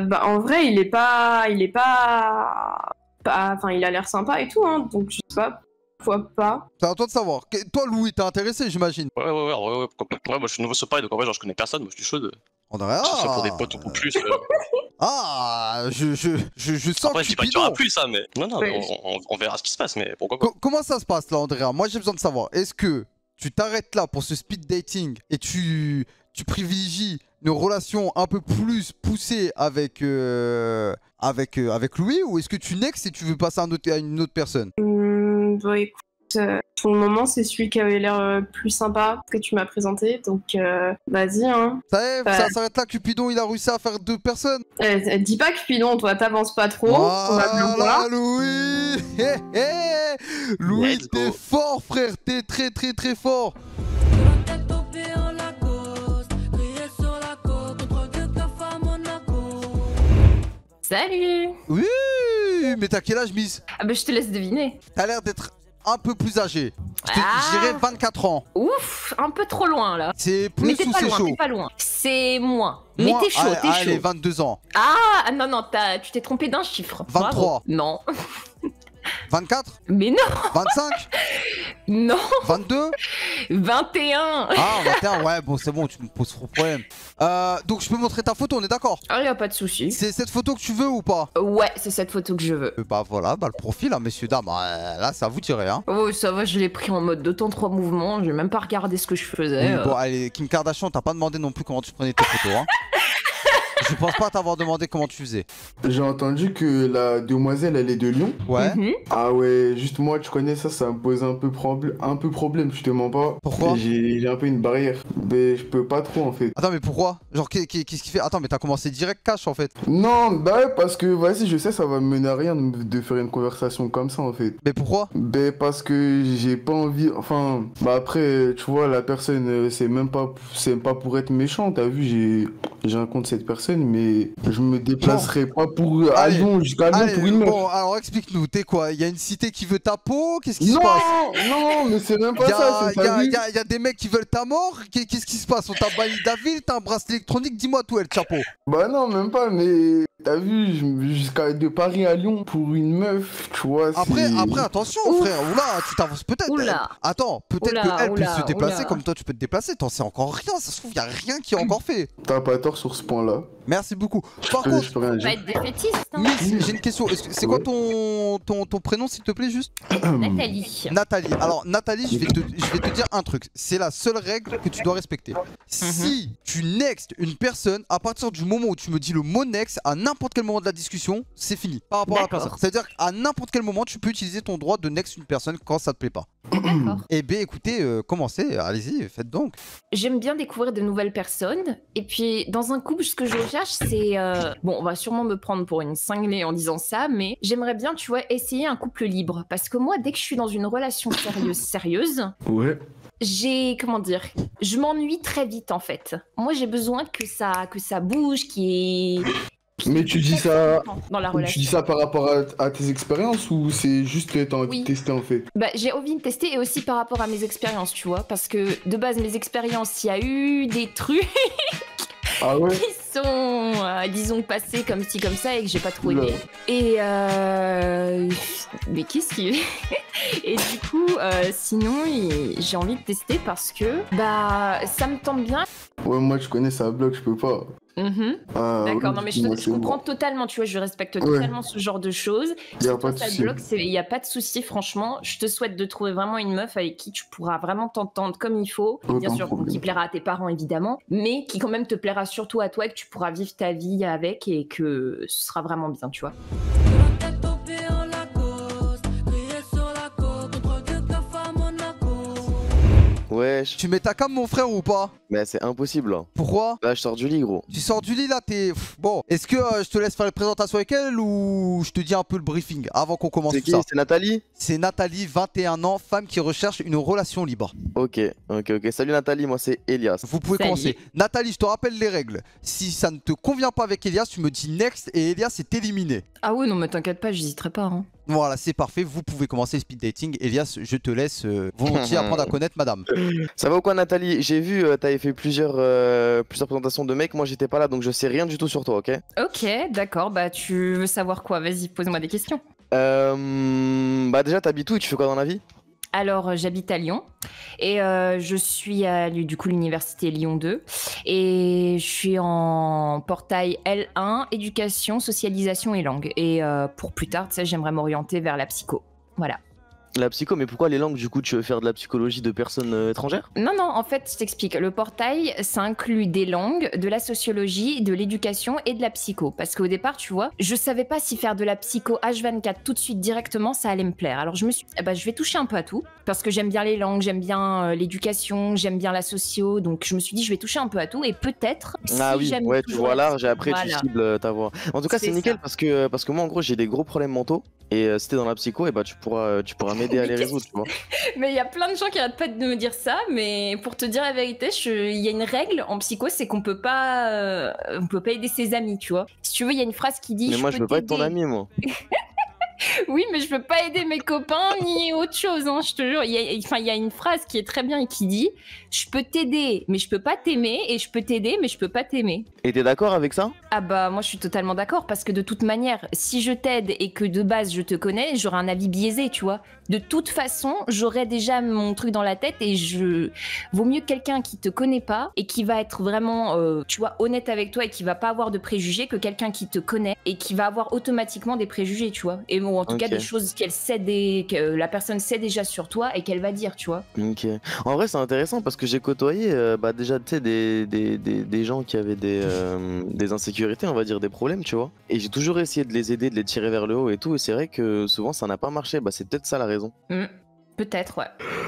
Bah en vrai il est pas... Enfin il a l'air sympa et tout, hein. Donc je sais pas. Pourquoi pas? C'est à toi de savoir. Toi Louis, t'es intéressé j'imagine? Ouais, pourquoi pas. Ouais, moi je suis nouveau sur Paris, donc en vrai, genre je connais personne, moi je suis chaud de. Andrea. Que ce soit pour des potes ou pour plus. Ah, je sens Après, que je dis pas qu'il y aura plus ça, mais. Non, Ouais. on verra ce qui se passe, mais pourquoi pas. Comment ça se passe là, Andrea? Moi j'ai besoin de savoir. Est-ce que tu t'arrêtes là pour ce speed dating et tu privilégies une relation un peu plus poussée avec Louis, ou est-ce que tu next et tu veux passer à une autre personne? Bah écoute, pour le moment c'est celui qui avait l'air plus sympa que tu m'as présenté, donc vas-y hein. Ça y est, ça s'arrête là, Cupidon il a réussi à faire 2 personnes. Dis pas Cupidon, toi t'avances pas trop, on va bien voir. Louis. Louis, t'es fort frère, t'es très fort. Salut! Oui, mais t'as quel âge, Miss? Ah bah je te laisse deviner. T'as l'air d'être un peu plus âgé. Je dirais 24 ans. Ouf, un peu trop loin là. C'est plus Mais t'es ou pas c'est loin, chaud? t'es pas loin. C'est moins. Mais Moi, t'es chaud, t'es allez, chaud. 22 ans. Ah non, tu t'es trompé d'un chiffre. 23. Bravo. Non. 24? Mais non. 25? Non. 22? 21. Ah, 21, ouais, bon, c'est bon, tu me poses trop de problème. Donc, je peux montrer ta photo, on est d'accord? Ah, y a pas de souci. C'est cette photo que tu veux ou pas? Ouais, c'est cette photo que je veux. Bah voilà, bah le profil, hein, messieurs, dames, là, ça vous tirer, hein. Oh, ça va, je l'ai pris en mode 2 temps 3 mouvements, j'ai même pas regardé ce que je faisais. Oui, bon, allez, Kim Kardashian, t'as pas demandé non plus comment tu prenais tes photos, hein. Je pense pas t'avoir demandé comment tu faisais. J'ai entendu que la demoiselle, elle est de Lyon. Ouais. Ah ouais, juste moi, tu connais ça, ça me pose un peu problème, je te mens pas. Pourquoi? J'ai un peu une barrière. Mais je peux pas trop en fait. Attends, mais pourquoi? Genre, qu'est-ce qui fait? Attends, mais t'as commencé direct cash en fait. Non, bah ouais, parce que vas-y, je sais, ça va me mener à rien de faire une conversation comme ça en fait. Mais pourquoi? Bah parce que j'ai pas envie. Enfin, bah après, tu vois, la personne, c'est pas pour être méchant, t'as vu, j'ai un compte cette personne, mais je me déplacerai pas pour à Lyon, jusqu'à Lyon pour une meuf. Bon, alors explique-nous, t'es quoi? Il y a une cité qui veut ta peau? Qu'est-ce qui se passe? Non, mais c'est même pas ça, c'est ça. Il y a des mecs qui veulent ta mort? Qu'est-ce qui se passe? On t'a banni de la ville, t'as un bracelet électronique, dis-moi tout, El Chapo. Bah non, même pas, mais t'as vu, de Paris à Lyon pour une meuf, tu vois. Après, attention, frère, oula, tu t'avances peut-être. Attends, peut-être qu'elle puisse se déplacer comme toi tu peux te déplacer, t'en sais encore rien, ça se trouve, y a rien qui est encore fait. T'as pas tort sur ce point-là. Merci beaucoup. Par contre, Tu vas être défaitiste. Hein. Miss, j'ai une question. C'est quoi ton prénom, s'il te plaît, juste? Nathalie. Nathalie. Alors, Nathalie, je vais te dire un truc. C'est la seule règle que tu dois respecter. Si tu nextes une personne, à partir du moment où tu me dis le mot next, à n'importe quel moment de la discussion, c'est fini. Par rapport à la personne. C'est-à-dire qu'à n'importe quel moment, tu peux utiliser ton droit de next une personne quand ça te plaît pas. D'accord. Eh bien, écoutez, commencez. Allez-y, faites donc. J'aime bien découvrir de nouvelles personnes. Et puis, dans un couple, ce que je recherche, c'est... Bon, on va sûrement me prendre pour une cinglée en disant ça, mais j'aimerais bien, tu vois, essayer un couple libre. Parce que moi, dès que je suis dans une relation sérieuse... Ouais. Comment dire, je m'ennuie très vite en fait. Moi j'ai besoin que ça bouge, Mais tu dis ça dans la relation. Tu dis ça par rapport à tes expériences ou c'est juste que t'as envie de tester en fait? Bah j'ai envie de tester et aussi par rapport à mes expériences, tu vois, parce que de base mes expériences, il y a eu des trucs qui sont, disons, passés comme ci comme ça et que j'ai pas trop aimé. Et mais qu'est-ce qui... Et du coup, sinon, j'ai envie de tester parce que bah ça me tente bien. Ouais, moi je connais ça bloque, je peux pas. D'accord, non mais je comprends totalement, tu vois, je respecte totalement ce genre de choses. Il n'y a pas de souci, franchement. Je te souhaite de trouver vraiment une meuf avec qui tu pourras vraiment t'entendre comme il faut. Bien sûr, qui plaira à tes parents évidemment, mais qui quand même te plaira surtout à toi et que tu pourras vivre ta vie avec et que ce sera vraiment bien, tu vois. Wesh. Tu mets ta cam, mon frère, ou pas? Mais c'est impossible là. Pourquoi? Là je sors du lit, gros. Tu sors du lit là, t'es... Bon, est-ce que je te laisse faire les présentations avec elle ou je te dis un peu le briefing avant qu'on commence tout ça? C'est Nathalie? C'est Nathalie, 21 ans, femme qui recherche une relation libre. Ok. Salut Nathalie, moi c'est Elias. Vous pouvez commencer. Nathalie, je te rappelle les règles. Si ça ne te convient pas avec Elias, tu me dis next et Elias est éliminé. Ah oui, non mais t'inquiète pas, j'hésiterai pas. Hein. Voilà, c'est parfait, vous pouvez commencer le speed dating. Elias, je te laisse volontiers apprendre à connaître madame. Ça va ou quoi Nathalie? J'ai vu, t'avais fait plusieurs présentations de mecs, moi j'étais pas là donc je sais rien du tout sur toi, ok? Ok, d'accord, bah tu veux savoir quoi? Vas-y, pose-moi des questions. Bah déjà t'habites où et tu fais quoi dans la vie? Alors, j'habite à Lyon et je suis à du coup l'université Lyon 2 et je suis en portail L1, éducation, socialisation et langue. Et pour plus tard, tu sais, j'aimerais m'orienter vers la psycho. Voilà. La psycho, mais pourquoi les langues du coup? Tu veux faire de la psychologie de personnes étrangères? Non, en fait, je t'explique. Le portail, ça inclut des langues, de la sociologie, de l'éducation et de la psycho. Parce qu'au départ, tu vois, je savais pas si faire de la psycho H24 tout de suite directement, ça allait me plaire. Alors je me suis dit, je vais toucher un peu à tout. Parce que j'aime bien les langues, j'aime bien l'éducation, j'aime bien la socio. Donc je me suis dit, je vais toucher un peu à tout et peut-être. Ah oui, ouais, tu vois large et après tu cibles ta voix. En tout cas, c'est nickel parce que moi, en gros, j'ai des gros problèmes mentaux. Et si t'es dans la psycho, et tu pourras m'aider à les résoudre, tu vois. Mais il y a plein de gens qui arrêtent pas de me dire ça, mais pour te dire la vérité, il y a une règle en psycho, c'est qu'on peut pas aider ses amis, tu vois. Si tu veux, il y a une phrase qui dit... Mais moi, je veux pas être ton ami, moi. Oui, mais je peux pas aider mes copains ni autre chose, hein, je te jure. Il y a une phrase qui est très bien et qui dit « Je peux t'aider, mais je peux pas t'aimer, et je peux t'aider, mais je peux pas t'aimer. » Et t'es d'accord avec ça? Ah bah moi je suis totalement d'accord, parce que de toute manière, si je t'aide et que de base je te connais, j'aurai un avis biaisé, tu vois. De toute façon, j'aurai déjà mon truc dans la tête et vaut mieux quelqu'un qui te connaît pas et qui va être vraiment, tu vois, honnête avec toi et qui va pas avoir de préjugés que quelqu'un qui te connaît et qui va avoir automatiquement des préjugés, tu vois. Et bon, en tout cas, des choses qu'elle sait, que la personne sait déjà sur toi et qu'elle va dire, tu vois. Ok. En vrai, c'est intéressant parce que j'ai côtoyé déjà, tu sais, des gens qui avaient des insécurités, on va dire, des problèmes, tu vois. Et j'ai toujours essayé de les aider, de les tirer vers le haut et tout. Et c'est vrai que souvent, ça n'a pas marché. Bah, c'est peut-être ça la raison. Peut-être, ouais.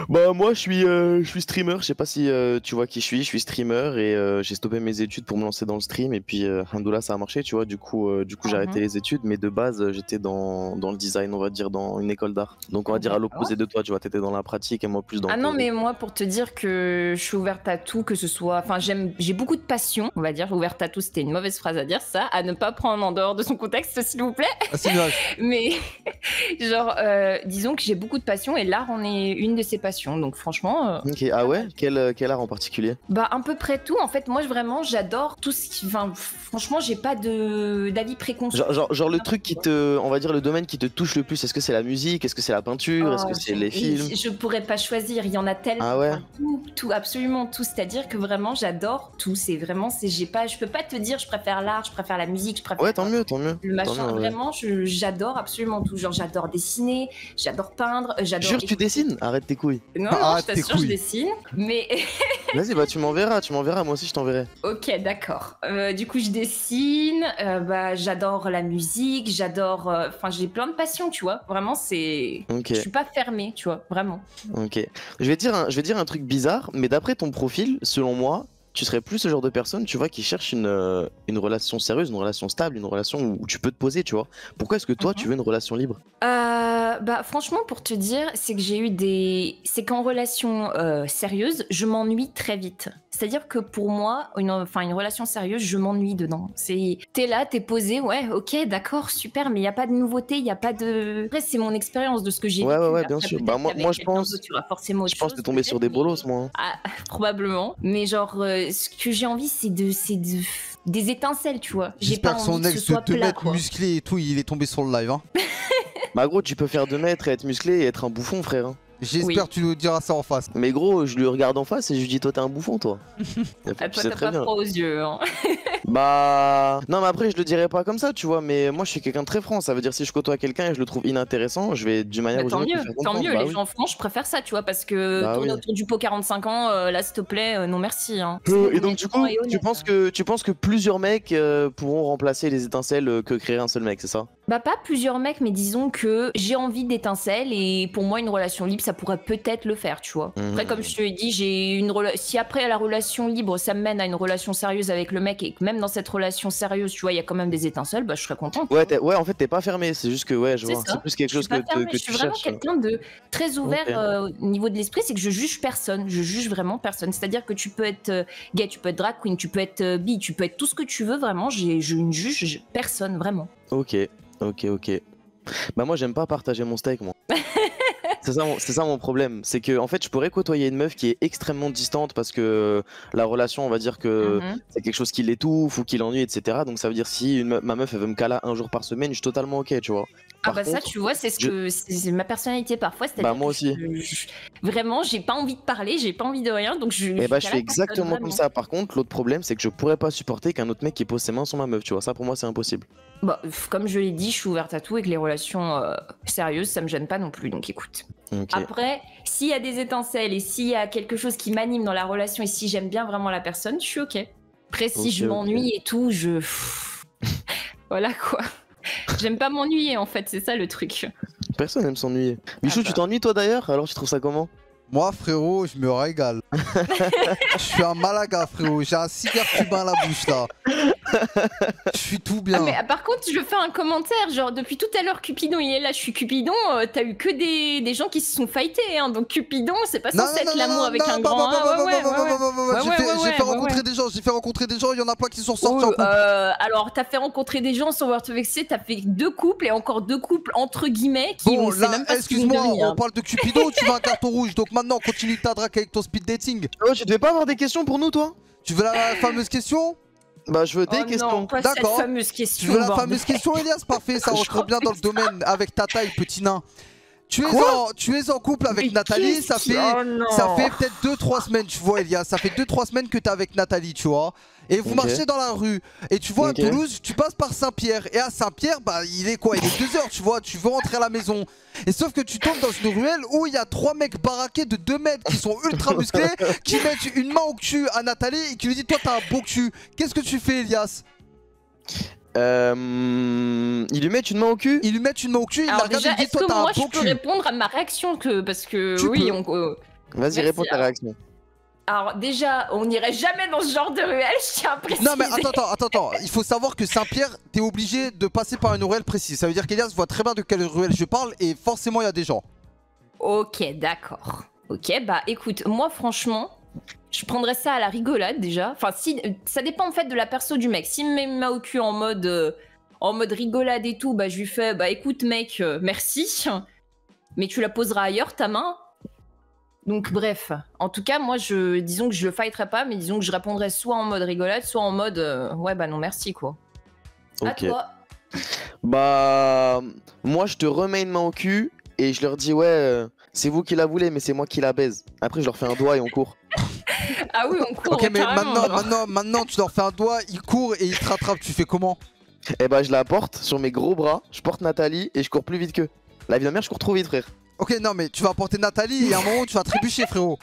Bah moi je suis streamer, je sais pas si tu vois qui je suis streamer et j'ai stoppé mes études pour me lancer dans le stream et puis alhamdoulilah ça a marché, tu vois, du coup j'ai arrêté les études, mais de base j'étais dans le design, on va dire, dans une école d'art. Donc on va dire à l'opposé de toi, tu vois, t'étais dans la pratique et moi plus dans le non, théorie. mais moi pour te dire que je suis ouverte à tout, que ce soit, enfin j'ai beaucoup de passion, on va dire, ouverte à tout, c'était une mauvaise phrase à dire ça, à ne pas prendre en dehors de son contexte s'il vous plaît. Ah, c'est vrai. Mais genre disons que j'ai beaucoup de passion et l'art en est une de ces passions, donc franchement Ok, ah ouais, quel art en particulier? Bah à peu près tout en fait. Moi vraiment j'adore tout ce qui, enfin franchement j'ai pas d'avis préconçu. Genre le truc qui te, on va dire le domaine qui te touche le plus, est-ce que c'est la musique, est-ce que c'est la peinture, est-ce que c'est les films? Je pourrais pas choisir, il y en a tellement. Ah ouais. Enfin, tout, absolument tout, c'est-à-dire que vraiment j'adore tout, c'est vraiment, je peux pas te dire je préfère l'art, je préfère la musique, je préfère. Ouais, tant mieux. Le machin, Tant mieux, ouais. vraiment j'adore absolument tout, genre j'adore dessiner, j'adore peindre, j'adore. Jure que tu dessines? Arrête tes couilles. Non, je t'assure, je dessine, mais. Vas-y, bah tu m'enverras, moi aussi je t'enverrai. Ok, d'accord. Du coup, je dessine, bah, j'adore la musique, j'adore. Enfin, j'ai plein de passions, tu vois. Vraiment, c'est. Ok. Je suis pas fermée, tu vois, vraiment. Ok. Je vais dire un truc bizarre, mais d'après ton profil, selon moi, tu serais plus ce genre de personne, tu vois, qui cherche une relation sérieuse, une relation stable, une relation où tu peux te poser, tu vois. Pourquoi est-ce que toi, tu veux une relation libre? Bah franchement pour te dire, c'est que j'ai eu c'est qu'en relation sérieuse, je m'ennuie très vite. C'est-à-dire que pour moi, une relation sérieuse, je m'ennuie dedans. T'es là, t'es posé, ouais, ok, d'accord, super, mais il y a pas de nouveauté, il y a pas de. Après c'est mon expérience de ce que j'ai vécu. Ouais, bien sûr. Bah moi je pense que t'es tombé sur des bolos, moi. Ah, probablement. Mais genre, ce que j'ai envie, c'est des étincelles, tu vois. J'ai pas J'espère que son envie que ex ce soit de 2 plat, mètres quoi. musclé et tout, il est tombé sur le live, hein. Bah gros, tu peux faire 2 mètres et être musclé et être un bouffon, frère. J'espère que tu nous diras ça en face. Mais gros, je lui regarde en face et je lui dis, toi t'es un bouffon, toi. Ah, toi, t'as pas froid aux yeux, hein. Bah non, mais après je le dirais pas comme ça, tu vois, mais moi je suis quelqu'un de très franc. Ça veut dire si je côtoie quelqu'un et je le trouve inintéressant, je vais d'une manière ou d'une autre lui faire Tant comprendre. mieux, Bah les oui. gens francs, je préfère ça, tu vois, parce que Bah tourner oui. autour du pot 45 ans, là, s'il te plaît, non merci. Hein. Et donc du coup, tu penses que plusieurs mecs pourront remplacer les étincelles que créer un seul mec, c'est ça? Bah pas plusieurs mecs, mais disons que j'ai envie d'étincelles et pour moi une relation libre ça pourrait peut-être le faire, tu vois. Après comme je te l'ai dit, si après la relation libre ça me mène à une relation sérieuse avec le mec et que même dans cette relation sérieuse tu vois il y a quand même des étincelles, bah je serais contente. Ouais, en fait t'es pas fermé, c'est juste que ouais, je vois, ça. c'est plus quelque Je chose suis pas que fermée, tu je suis vraiment cherches. quelqu'un de très ouvert Ok. au niveau de l'esprit, c'est que je juge personne, je juge vraiment personne. C'est-à-dire que tu peux être gay, tu peux être drag queen, tu peux être bi, tu peux être tout ce que tu veux, vraiment, je ne juge personne, vraiment. Ok. Bah moi j'aime pas partager mon steak, moi. C'est ça mon problème, c'est que en fait je pourrais côtoyer une meuf qui est extrêmement distante parce que la relation, on va dire que c'est quelque chose qui l'étouffe ou qui l'ennuie, etc. Donc ça veut dire si ma meuf elle veut me caler un jour par semaine, je suis totalement ok, tu vois. Ah Par bah ça contre, tu vois c'est ma personnalité parfois, c'est-à-dire Bah moi que aussi. vraiment j'ai pas envie de parler, j'ai pas envie de rien, donc Et bah je fais câlin exactement personne, comme vraiment. ça. Par contre l'autre problème c'est que je pourrais pas supporter qu'un autre mec qui pose ses mains sur ma meuf, tu vois. Ça pour moi c'est impossible. Bah, comme je l'ai dit, je suis ouverte à tout et que les relations sérieuses, ça me gêne pas non plus, donc écoute. Ok. Après, s'il y a des étincelles et s'il y a quelque chose qui m'anime dans la relation et si j'aime bien vraiment la personne, je suis ok. Après, si Ok, je ok. m'ennuie et tout, voilà quoi. J'aime pas m'ennuyer en fait, c'est ça le truc. Personne aime s'ennuyer. Michou, tu t'ennuies toi d'ailleurs? Alors tu trouves ça comment? Moi, frérot, je me régale. Je suis un Malaga, frérot. J'ai un cigare cubain à la bouche, là. Je suis tout bien. Ah, mais par contre, je fais un commentaire. Genre, depuis tout à l'heure, Cupidon, il est là. Je suis Cupidon. T'as eu que des gens qui se sont fightés. Hein, donc, Cupidon, c'est pas censé être l'amour avec un grand. J'ai fait rencontrer des gens. J'ai fait rencontrer des gens. Il y en a pas qui sont sortis en couple. Alors, t'as fait rencontrer des gens sans vouloir te vexer. T'as fait 2 couples et encore 2 couples entre guillemets qui bon, on sait même pas ce qu'ils excuse-moi, devenir. on parle de Cupidon. Tu veux un carton rouge. Donc maintenant, continue ta drague avec ton speed dating. Oh, tu devais pas avoir des questions pour nous, toi? Tu veux la fameuse question? Bah, je veux des questions. D'accord. Fameuse question. Tu veux la fameuse question, Elias? Parfait, ça rentre bien dans le domaine avec ta taille, petit nain. Tu es en couple avec Nathalie, ça fait peut-être 2-3 semaines, tu vois, Elias. Ça fait 2-3 semaines que t'es avec Nathalie, tu vois. Et vous marchez dans la rue. Et tu vois, à Toulouse, tu passes par Saint-Pierre. Et à Saint-Pierre, bah, il est quoi? Il est 2h, tu vois. Tu veux rentrer à la maison. Et sauf que tu tombes dans une ruelle où il y a 3 mecs baraqués de 2 mètres qui sont ultra musclés, qui mettent une main au cul à Nathalie et qui lui dit: toi, t'as un beau cul. Qu'est-ce que tu fais, Elias? Ils lui mettent une main au cul? Ils lui mettent une main au cul, il Alors regarde déjà, et il dit: est-ce toi, que t'as un moi beau je peux cul. répondre à ma réaction parce que Tu oui, peux. Vas-y, réponds ta réaction. Alors déjà, on n'irait jamais dans ce genre de ruelle, je tiens à préciser. Non mais attends, il faut savoir que Saint-Pierre, t'es obligé de passer par une ruelle précise. Ça veut dire qu'Elias voit très bien de quelle ruelle je parle et forcément il y a des gens. Ok, d'accord. Ok, bah écoute, moi franchement, je prendrais ça à la rigolade déjà. Enfin, si, ça dépend en fait de la perso du mec. S'il me met ma main au cul en mode rigolade et tout, bah je lui fais: bah écoute mec, merci, mais tu la poseras ailleurs ta main. Donc bref, en tout cas, moi, disons que je le fighterais pas, mais disons que je répondrais soit en mode rigolade, soit en mode ouais, bah non, merci, quoi. À toi. Bah, moi, je te remets une main au cul et je leur dis: ouais, c'est vous qui la voulez, mais c'est moi qui la baise. Après, je leur fais un doigt et on court. Ah oui, on court. Ok, mais maintenant, tu leur fais un doigt, ils courent et ils te rattrapent. Tu fais comment? Eh bah, je la porte sur mes gros bras, je porte Nathalie et je cours plus vite qu'eux. La vie de ma mère, je cours trop vite, frère. Ok, non, mais tu vas porter Nathalie et à un moment, tu vas trébucher, frérot.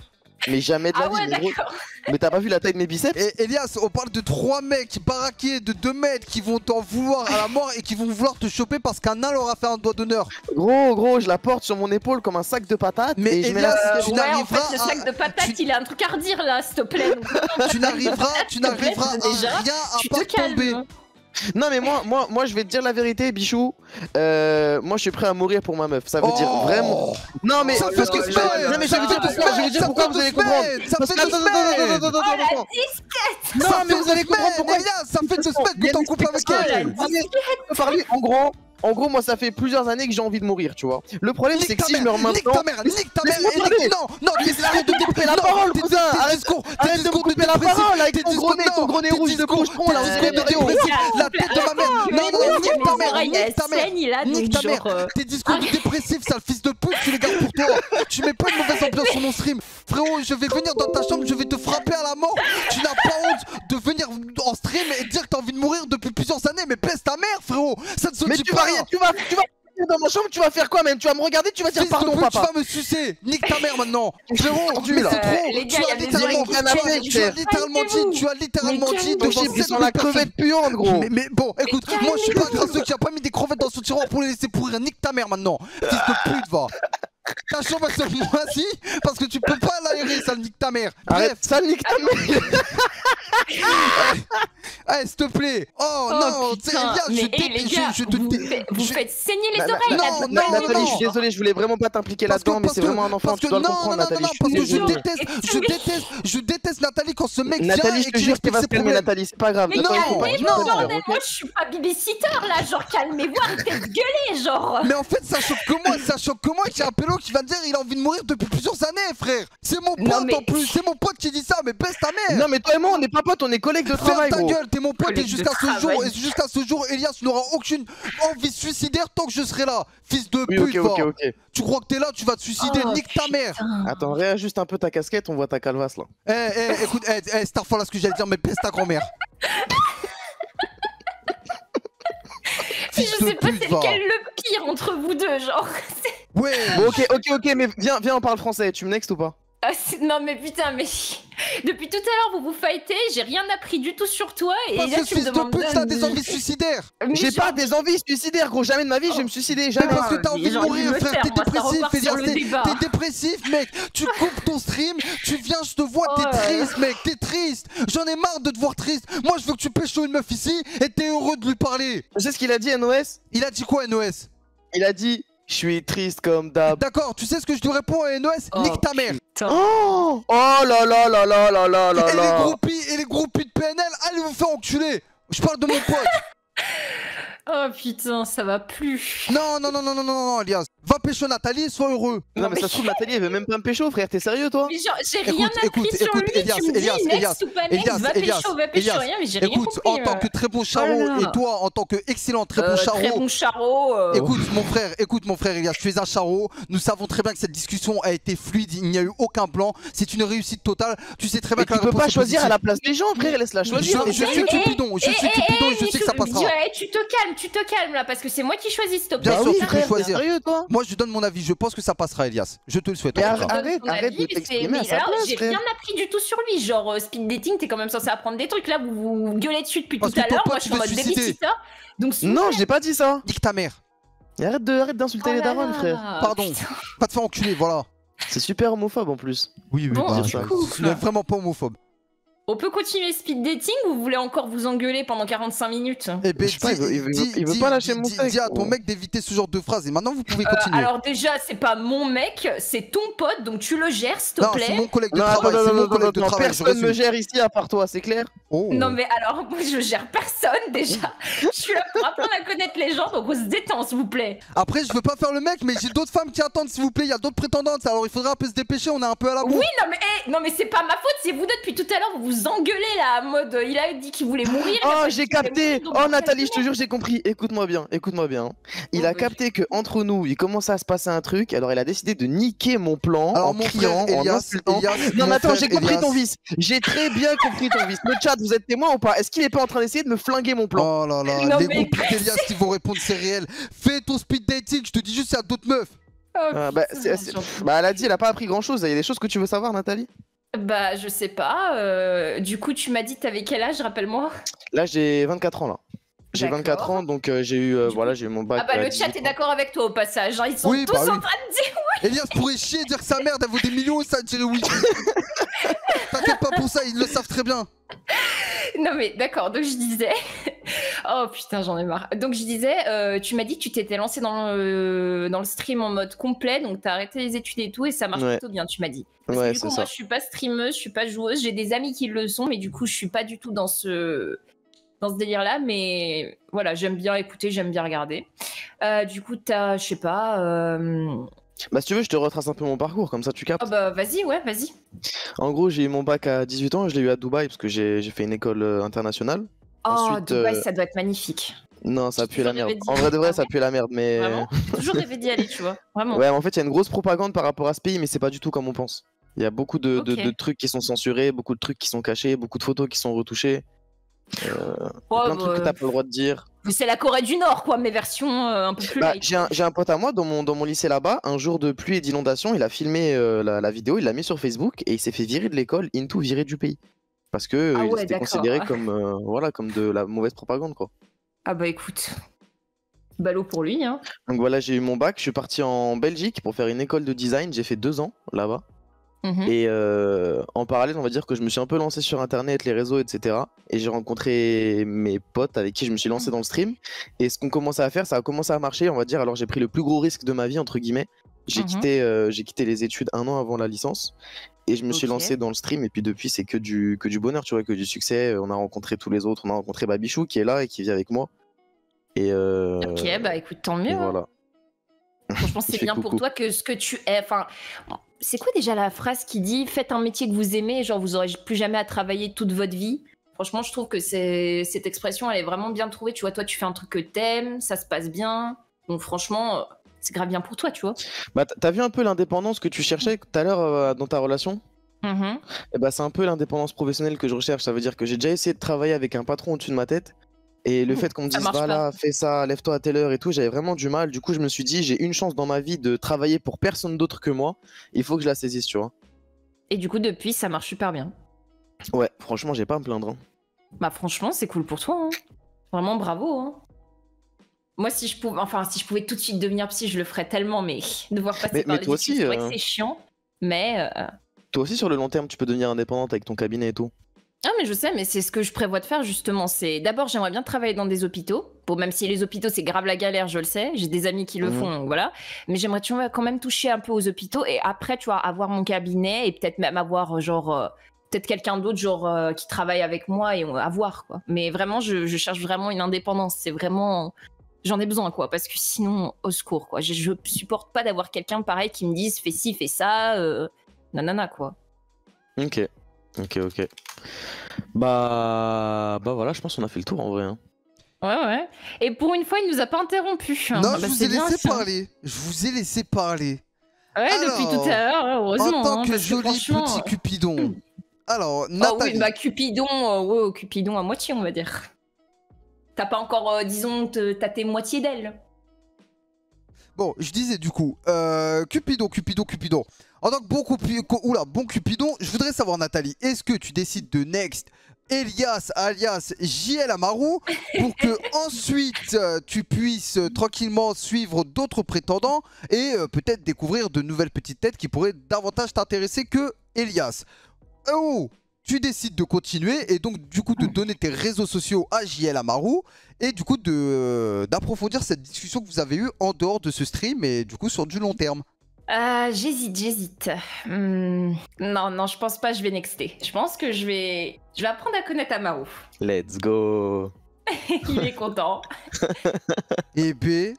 Mais jamais de la vie, mais gros. Mais t'as pas vu la taille de mes biceps? Et Elias, on parle de 3 mecs baraqués de 2 mètres qui vont t'en vouloir à la mort et qui vont vouloir te choper parce qu'un nain leur a fait un doigt d'honneur. Gros, je la porte sur mon épaule comme un sac de patates. Mais et Elias, tu ouais, n'arriveras en fait, le sac de patates, il a un truc à redire là, s'il te plaît. Tu n'arriveras à rien à part tomber. Non mais moi je vais te dire la vérité, Bichou. Moi je suis prêt à mourir pour ma meuf. Ça veut dire vraiment. Non mais parce que non mais je vais dire pourquoi vous allez comprendre. Ça fait 2 semaines. Non mais vous allez comprendre pourquoi. Ça fait 2 semaines que t'es en couple avec elle. Parler en gros, moi ça fait plusieurs années que j'ai envie de mourir, tu vois. Le problème c'est que si je meurs maintenant. Nique ta mère. Non, arrête de me couper la parole, cousin. Arrête de me couper la parole avec ton gros nez rouge de cochon là. La tête de ma mère. Non, nique ta mère. Nique ta mère. Tes discours dépressifs, sale fils de pute, tu les gardes pour toi. Tu mets pas une mauvaise ambiance sur mon stream. Frérot, je vais venir dans ta chambre, je vais te frapper à la mort. Tu n'as pas honte de venir en stream et dire que t'as envie de mourir depuis plusieurs années. Mais pèse ta mère, frérot. Ça ne se dit pas. Tu vas dans ma chambre, tu vas faire quoi même? Tu vas me regarder, tu vas dire pardon papa. Tu vas me sucer. Nique ta mère maintenant. Frérot, mais c'est trop. Les gars, Tu as littéralement dit devant cette la crevette puante, gros. Mais bon, écoute, moi je suis pas grasseux qui a pas mis des crevettes dans son tiroir pour les laisser pourrir. Nique ta mère maintenant. Fils de pute, va. Ta chambre est seulement assis parce que tu peux pas l'aérer, ça nique ta mère. Bref, ça nique ta mère. Allez, s'il te plaît. Oh non, vous faites saigner les oreilles là. Non, Nathalie, je suis désolé, je voulais vraiment pas t'impliquer là-dedans, mais c'est vraiment un enfant, tu dois le comprendre, Nathalie. Parce que je déteste Nathalie quand ce mec vient Nathalie, je te jure qu'il va se calmer, Nathalie, c'est pas grave. Mais calmez-vous, bordel, moi je suis pas babysitter là, genre calmez-vous, arrêtez de gueuler, genre. Mais en fait, ça choque que moi qu'il y a un pélo qui va dire il a envie de mourir depuis plusieurs années, frère. C'est mon pote en plus, c'est mon pote qui dit ça, mais baisse ta mère. Non mais toi et moi on n'est pas potes, on est collègues de travail. Ferme ta gueule, t'es mon pote et jusqu'à ce jour, Elias n'aura aucune envie suicidaire tant que je serai là. Fils de pute. Ok. Tu crois que t'es là, tu vas te suicider, nique ta mère. Attends, réajuste un peu ta casquette, on voit ta calvasse là. Écoute, Starfall, là ce que j'allais dire, mais baisse ta grand-mère. Je sais pas c'est lequel le pire entre vous deux, genre. Ouais. Bon, ok, mais viens, on parle français. Tu me next ou pas? Non mais putain, mais Depuis tout à l'heure, vous vous fightez, j'ai rien appris du tout sur toi. Et Parce là, que tu me fils de demandes pute, t'as des envies suicidaires. Mais J'ai genre- pas des envies suicidaires, gros. Jamais de ma vie, je vais me suicider. Mais Jamais. parce que t'as envie de Genre, mourir, il me frère, taire, t'es on va dépressif, repartir Elias, sur le débat. t'es dépressif, mec. Tu coupes ton stream, tu viens, je te vois, t'es triste, mec, t'es triste. J'en ai marre de te voir triste. Moi, je veux que tu pécho une meuf ici et t'es heureux de lui parler. Tu sais ce qu'il a dit, NOS? Il a dit quoi, NOS? Il a dit, je suis triste comme d'hab. D'accord, tu sais ce que je te réponds à NOS? Nique ta mère. Oh là là là là là là là Et là. les groupies de PNL, allez vous faire enculer. Je parle de mon pote. Oh putain, ça va plus. Non, Elias. Va pécho Nathalie, sois heureux. Non, mais ça se trouve, Nathalie, elle veut même pas me pécho, frère. T'es sérieux, toi? Mais genre, j'ai rien appris sur lui. Elias, Tu me dis next ou pas next, va pécho, rien, mais j'ai rien écoute, compris. en tant que très bon charreau, Oh là là. et toi, en tant que excellent très bon charreau. Très bon charreau. Écoute mon frère Elias, tu es un charreau. Nous savons très bien que cette discussion a été fluide, il n'y a eu aucun blanc. C'est une réussite totale. Tu sais très bien Mais que la tu peux réponse pas est choisir positive. à la place des gens, frère. Laisse-la choisir. Je suis Cupidon, je suis Cupidon et je sais que ça passera. Ouais, tu te calmes là, parce que c'est moi qui choisis, s'il te plaît. Bien sûr, tu peux Frère, choisir. sérieux, toi? Moi, je donne mon avis. Je pense que ça passera, Elias. Je te le souhaite. Mais en tout cas. arrête Ton avis, de t'exprimer mais à sa alors, place, j'ai frère. rien appris du tout sur lui. Genre, speed dating, t'es quand même censé apprendre des trucs. Là, vous vous gueulez dessus depuis Parce tout à que ton l'heure. pote, Moi, je tu suis en veux mode suicider. babysitter. Donc, Non, j'ai pas dit ça. Nique ta mère. Et arrête d'insulter Oh les là darons, là. frère. Pardon. Va te faire enculer, voilà. C'est super homophobe en plus. Oui, Bon, bah, du ça- coup, il est vraiment pas homophobe. on peut continuer speed dating ou vous voulez encore vous engueuler pendant 45 minutes? Eh ben, Je sais pas, il veut pas lâcher mon steak. Dis à ton mec d'éviter ce genre de phrase et maintenant vous pouvez continuer. Alors déjà, c'est pas mon mec, c'est ton pote, donc tu le gères, s'il te Non, plaît. c'est mon collègue de Non, travail. C'est mon collègue de non, travail. je personne me résume. gère ici à part toi, c'est clair? Oh. Non mais alors, moi je gère personne déjà. Je suis là pour apprendre à connaître les gens, donc on se détend s'il vous plaît. Après, je veux pas faire le mec, mais j'ai d'autres femmes qui attendent, s'il vous plaît. Il y a d'autres prétendantes, alors il faudrait un peu se dépêcher. On est un peu à la bourre. Oui, non mais c'est pas ma faute, c'est vous deux depuis tout à l'heure, vous vous engueulez là, en mode il a dit qu'il voulait mourir. il a Oh, pas dit j'ai qu'il voulait capté. mourir, donc Oh, vous Nathalie, faites je te jure, j'ai compris. Écoute-moi bien, écoute-moi bien. Il Oh, a capté que entre nous, il commençait à se passer un truc. Alors, il a décidé de niquer mon plan Alors, en mon criant, frère en Elias, insultant. Elias, Non, mon mais attends, frère j'ai compris Elias. ton vice. J'ai très bien compris ton vice. Le chat, vous êtes témoin ou pas? Est-ce qu'il est pas en train d'essayer de me flinguer mon plan? Oh là là, Non, les mais- groupes d'Elias qui vont répondre, c'est réel. Fais ton speed dating, je te dis juste, c'est à d'autres meufs. Oh, Ah, bah, putain, bah, elle a dit, elle a pas appris grand-chose. Il y a des choses que tu veux savoir, Nathalie? Bah je sais pas, du coup tu m'as dit t'avais quel âge, rappelle-moi? Là, j'ai 24 ans, là. J'ai D'accord. 24 ans, donc j'ai eu, voilà, j'ai eu mon bac. Ah bah à le chat 18 est ans. d'accord avec toi au passage, hein. Ils sont Oui, tous bah en oui. train de dire oui. Elias pourrait chier et dire que sa mère, elle vaut des millions et ça dirait oui. T'inquiète pas pour ça, ils le savent très bien. Non mais d'accord, donc je disais... Oh putain, j'en ai marre. Donc je disais, tu m'as dit que tu t'étais lancé dans le stream en mode complet, donc t'as arrêté les études et tout, et ça marche Ouais. plutôt bien, tu m'as dit. Parce Ouais, que du coup, c'est moi ça. je suis pas streameuse, je suis pas joueuse, j'ai des amis qui le sont, mais du coup je suis pas du tout dans ce délire-là, mais voilà, j'aime bien écouter, j'aime bien regarder. Du coup, t'as, je sais pas... Bah, si tu veux, je te retrace un peu mon parcours, comme ça tu captes. Oh bah vas-y, ouais, vas-y. En gros, j'ai eu mon bac à 18 ans, je l'ai eu à Dubaï parce que j'ai fait une école internationale. Oh, Ensuite, Dubaï, ça doit être magnifique. Non, ça pue la toujours merde. rêvé d'y En vrai de vrai, ça pue la merde, mais. Vraiment J'ai toujours rêvé d'y aller, tu vois. Vraiment. Ouais, mais en fait, il y a une grosse propagande par rapport à ce pays, mais c'est pas du tout comme on pense. Il y a beaucoup de trucs qui sont censurés, beaucoup de trucs qui sont cachés, beaucoup de photos qui sont retouchées. Oh, Plein de trucs que t'as pas le droit de dire. C'est la Corée du Nord, quoi, mais version un peu plus Bah, light. j'ai un pote à moi dans mon lycée là-bas, un jour de pluie et d'inondation, il a filmé la vidéo, il l'a mis sur Facebook et il s'est fait virer de l'école, into viré du pays. Parce que Ah il ouais, était d'accord. considéré comme, voilà, comme de la mauvaise propagande, quoi. Ah bah écoute, ballot pour lui, hein. Donc voilà, j'ai eu mon bac, je suis parti en Belgique pour faire une école de design, j'ai fait 2 ans là-bas. Mhm. Et en parallèle, on va dire que je me suis un peu lancé sur internet, les réseaux, etc. Et j'ai rencontré mes potes avec qui je me suis lancé dans le stream. Et ce qu'on commençait à faire, ça a commencé à marcher, on va dire. Alors j'ai pris le plus gros risque de ma vie, entre guillemets. J'ai quitté les études 1 an avant la licence. Et je me suis Ok. lancé dans le stream. Et puis depuis, c'est que du bonheur, tu vois, que du succès. On a rencontré tous les autres. On a rencontré Babichou qui est là et qui vit avec moi. Et Ok, bah écoute, tant mieux. et hein. voilà. Franchement, Il c'est fait bien pour coucou. toi que ce que tu es. Enfin, c'est quoi déjà la phrase qui dit faites un métier que vous aimez, genre vous aurez plus jamais à travailler toute votre vie. Franchement, je trouve que cette expression, elle est vraiment bien trouvée. Tu vois, toi, tu fais un truc que t'aimes, ça se passe bien. Donc franchement, c'est grave bien pour toi, tu vois. Bah, t'as vu un peu l'indépendance que tu cherchais tout à l'heure dans ta relation? Mhm. Eh bah, c'est un peu l'indépendance professionnelle que je recherche. Ça veut dire que j'ai déjà essayé de travailler avec un patron au-dessus de ma tête. Et le fait qu'on me ça dise, marche va pas. là, fais ça, lève-toi à telle heure et tout, j'avais vraiment du mal. Du coup, je me suis dit, j'ai une chance dans ma vie de travailler pour personne d'autre que moi. Il faut que je la saisisse, tu vois. Et du coup, depuis, ça marche super bien. Ouais, franchement, j'ai pas à me plaindre. Hein. Bah franchement, c'est cool pour toi. Hein. Vraiment bravo. Hein. Moi, si je pouvais tout de suite devenir psy, je le ferais tellement, mais devoir passer par les toi études, aussi, c'est vrai que c'est chiant. Mais toi aussi, sur le long terme, tu peux devenir indépendante avec ton cabinet et tout. ah mais je sais, mais c'est ce que je prévois de faire justement. C'est d'abord j'aimerais bien travailler dans des hôpitaux. Bon, même si les hôpitaux c'est grave la galère, je le sais. J'ai des amis qui le font, donc voilà. Mais j'aimerais tu vois, quand même toucher un peu aux hôpitaux et après tu vois avoir mon cabinet et peut-être même avoir genre peut-être quelqu'un d'autre genre qui travaille avec moi et avoir quoi. Mais vraiment je cherche vraiment une indépendance. C'est vraiment j'en ai besoin quoi parce que sinon au secours quoi. Je supporte pas d'avoir quelqu'un pareil qui me dise fais ci fais ça nanana quoi. Ok. Bah voilà, je pense qu'on a fait le tour en vrai. Hein. Ouais. Et pour une fois, il nous a pas interrompu. Hein. Non, bah, je vous ai laissé parler. Je vous ai laissé parler. Ouais, alors, depuis tout à l'heure, heureusement. En tant que parce joli petit Cupidon. Alors, Nathalie. Oui, bah Cupidon, Cupidon à moitié, on va dire. T'as pas encore, disons, t'as tes moitiés d'elle. Bon, je disais du coup, Cupidon. En tant que bon Cupidon, je voudrais savoir, Nathalie, est-ce que tu décides de next Elias alias JL Amaru pour que ensuite tu puisses tranquillement suivre d'autres prétendants et peut-être découvrir de nouvelles petites têtes qui pourraient davantage t'intéresser que Elias. Oh, tu décides de continuer et donc du coup de donner tes réseaux sociaux à JL Amaru et du coup d'approfondir cette discussion que vous avez eue en dehors de ce stream et du coup sur du long terme. J'hésite. Non, je pense pas que je vais nexter. Je pense que je vais apprendre à connaître Amaru. Let's go. Il est content. Et B.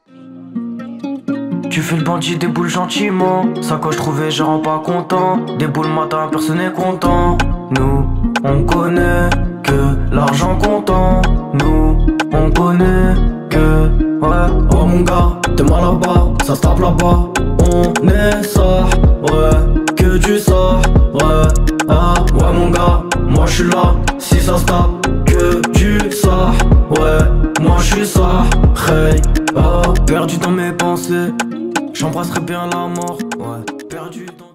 Tu fais le bandit, des boules gentiment. Ça quand je trouvais, je rends pas content. Des boules matin, personne n'est content. Nous, on connaît que l'argent comptant. Nous, on connaît que... Ouais, oh mon gars, t'es mal là-bas, ça se tape là-bas. On est ça, ouais, que tu sors, ouais. Ah, ouais mon gars, moi je suis là. Si ça se tape, que tu sors, ouais. Moi je suis ça, hey. Ah, perdu dans mes pensées. J'embrasserai bien la mort, ouais. Perdu dans...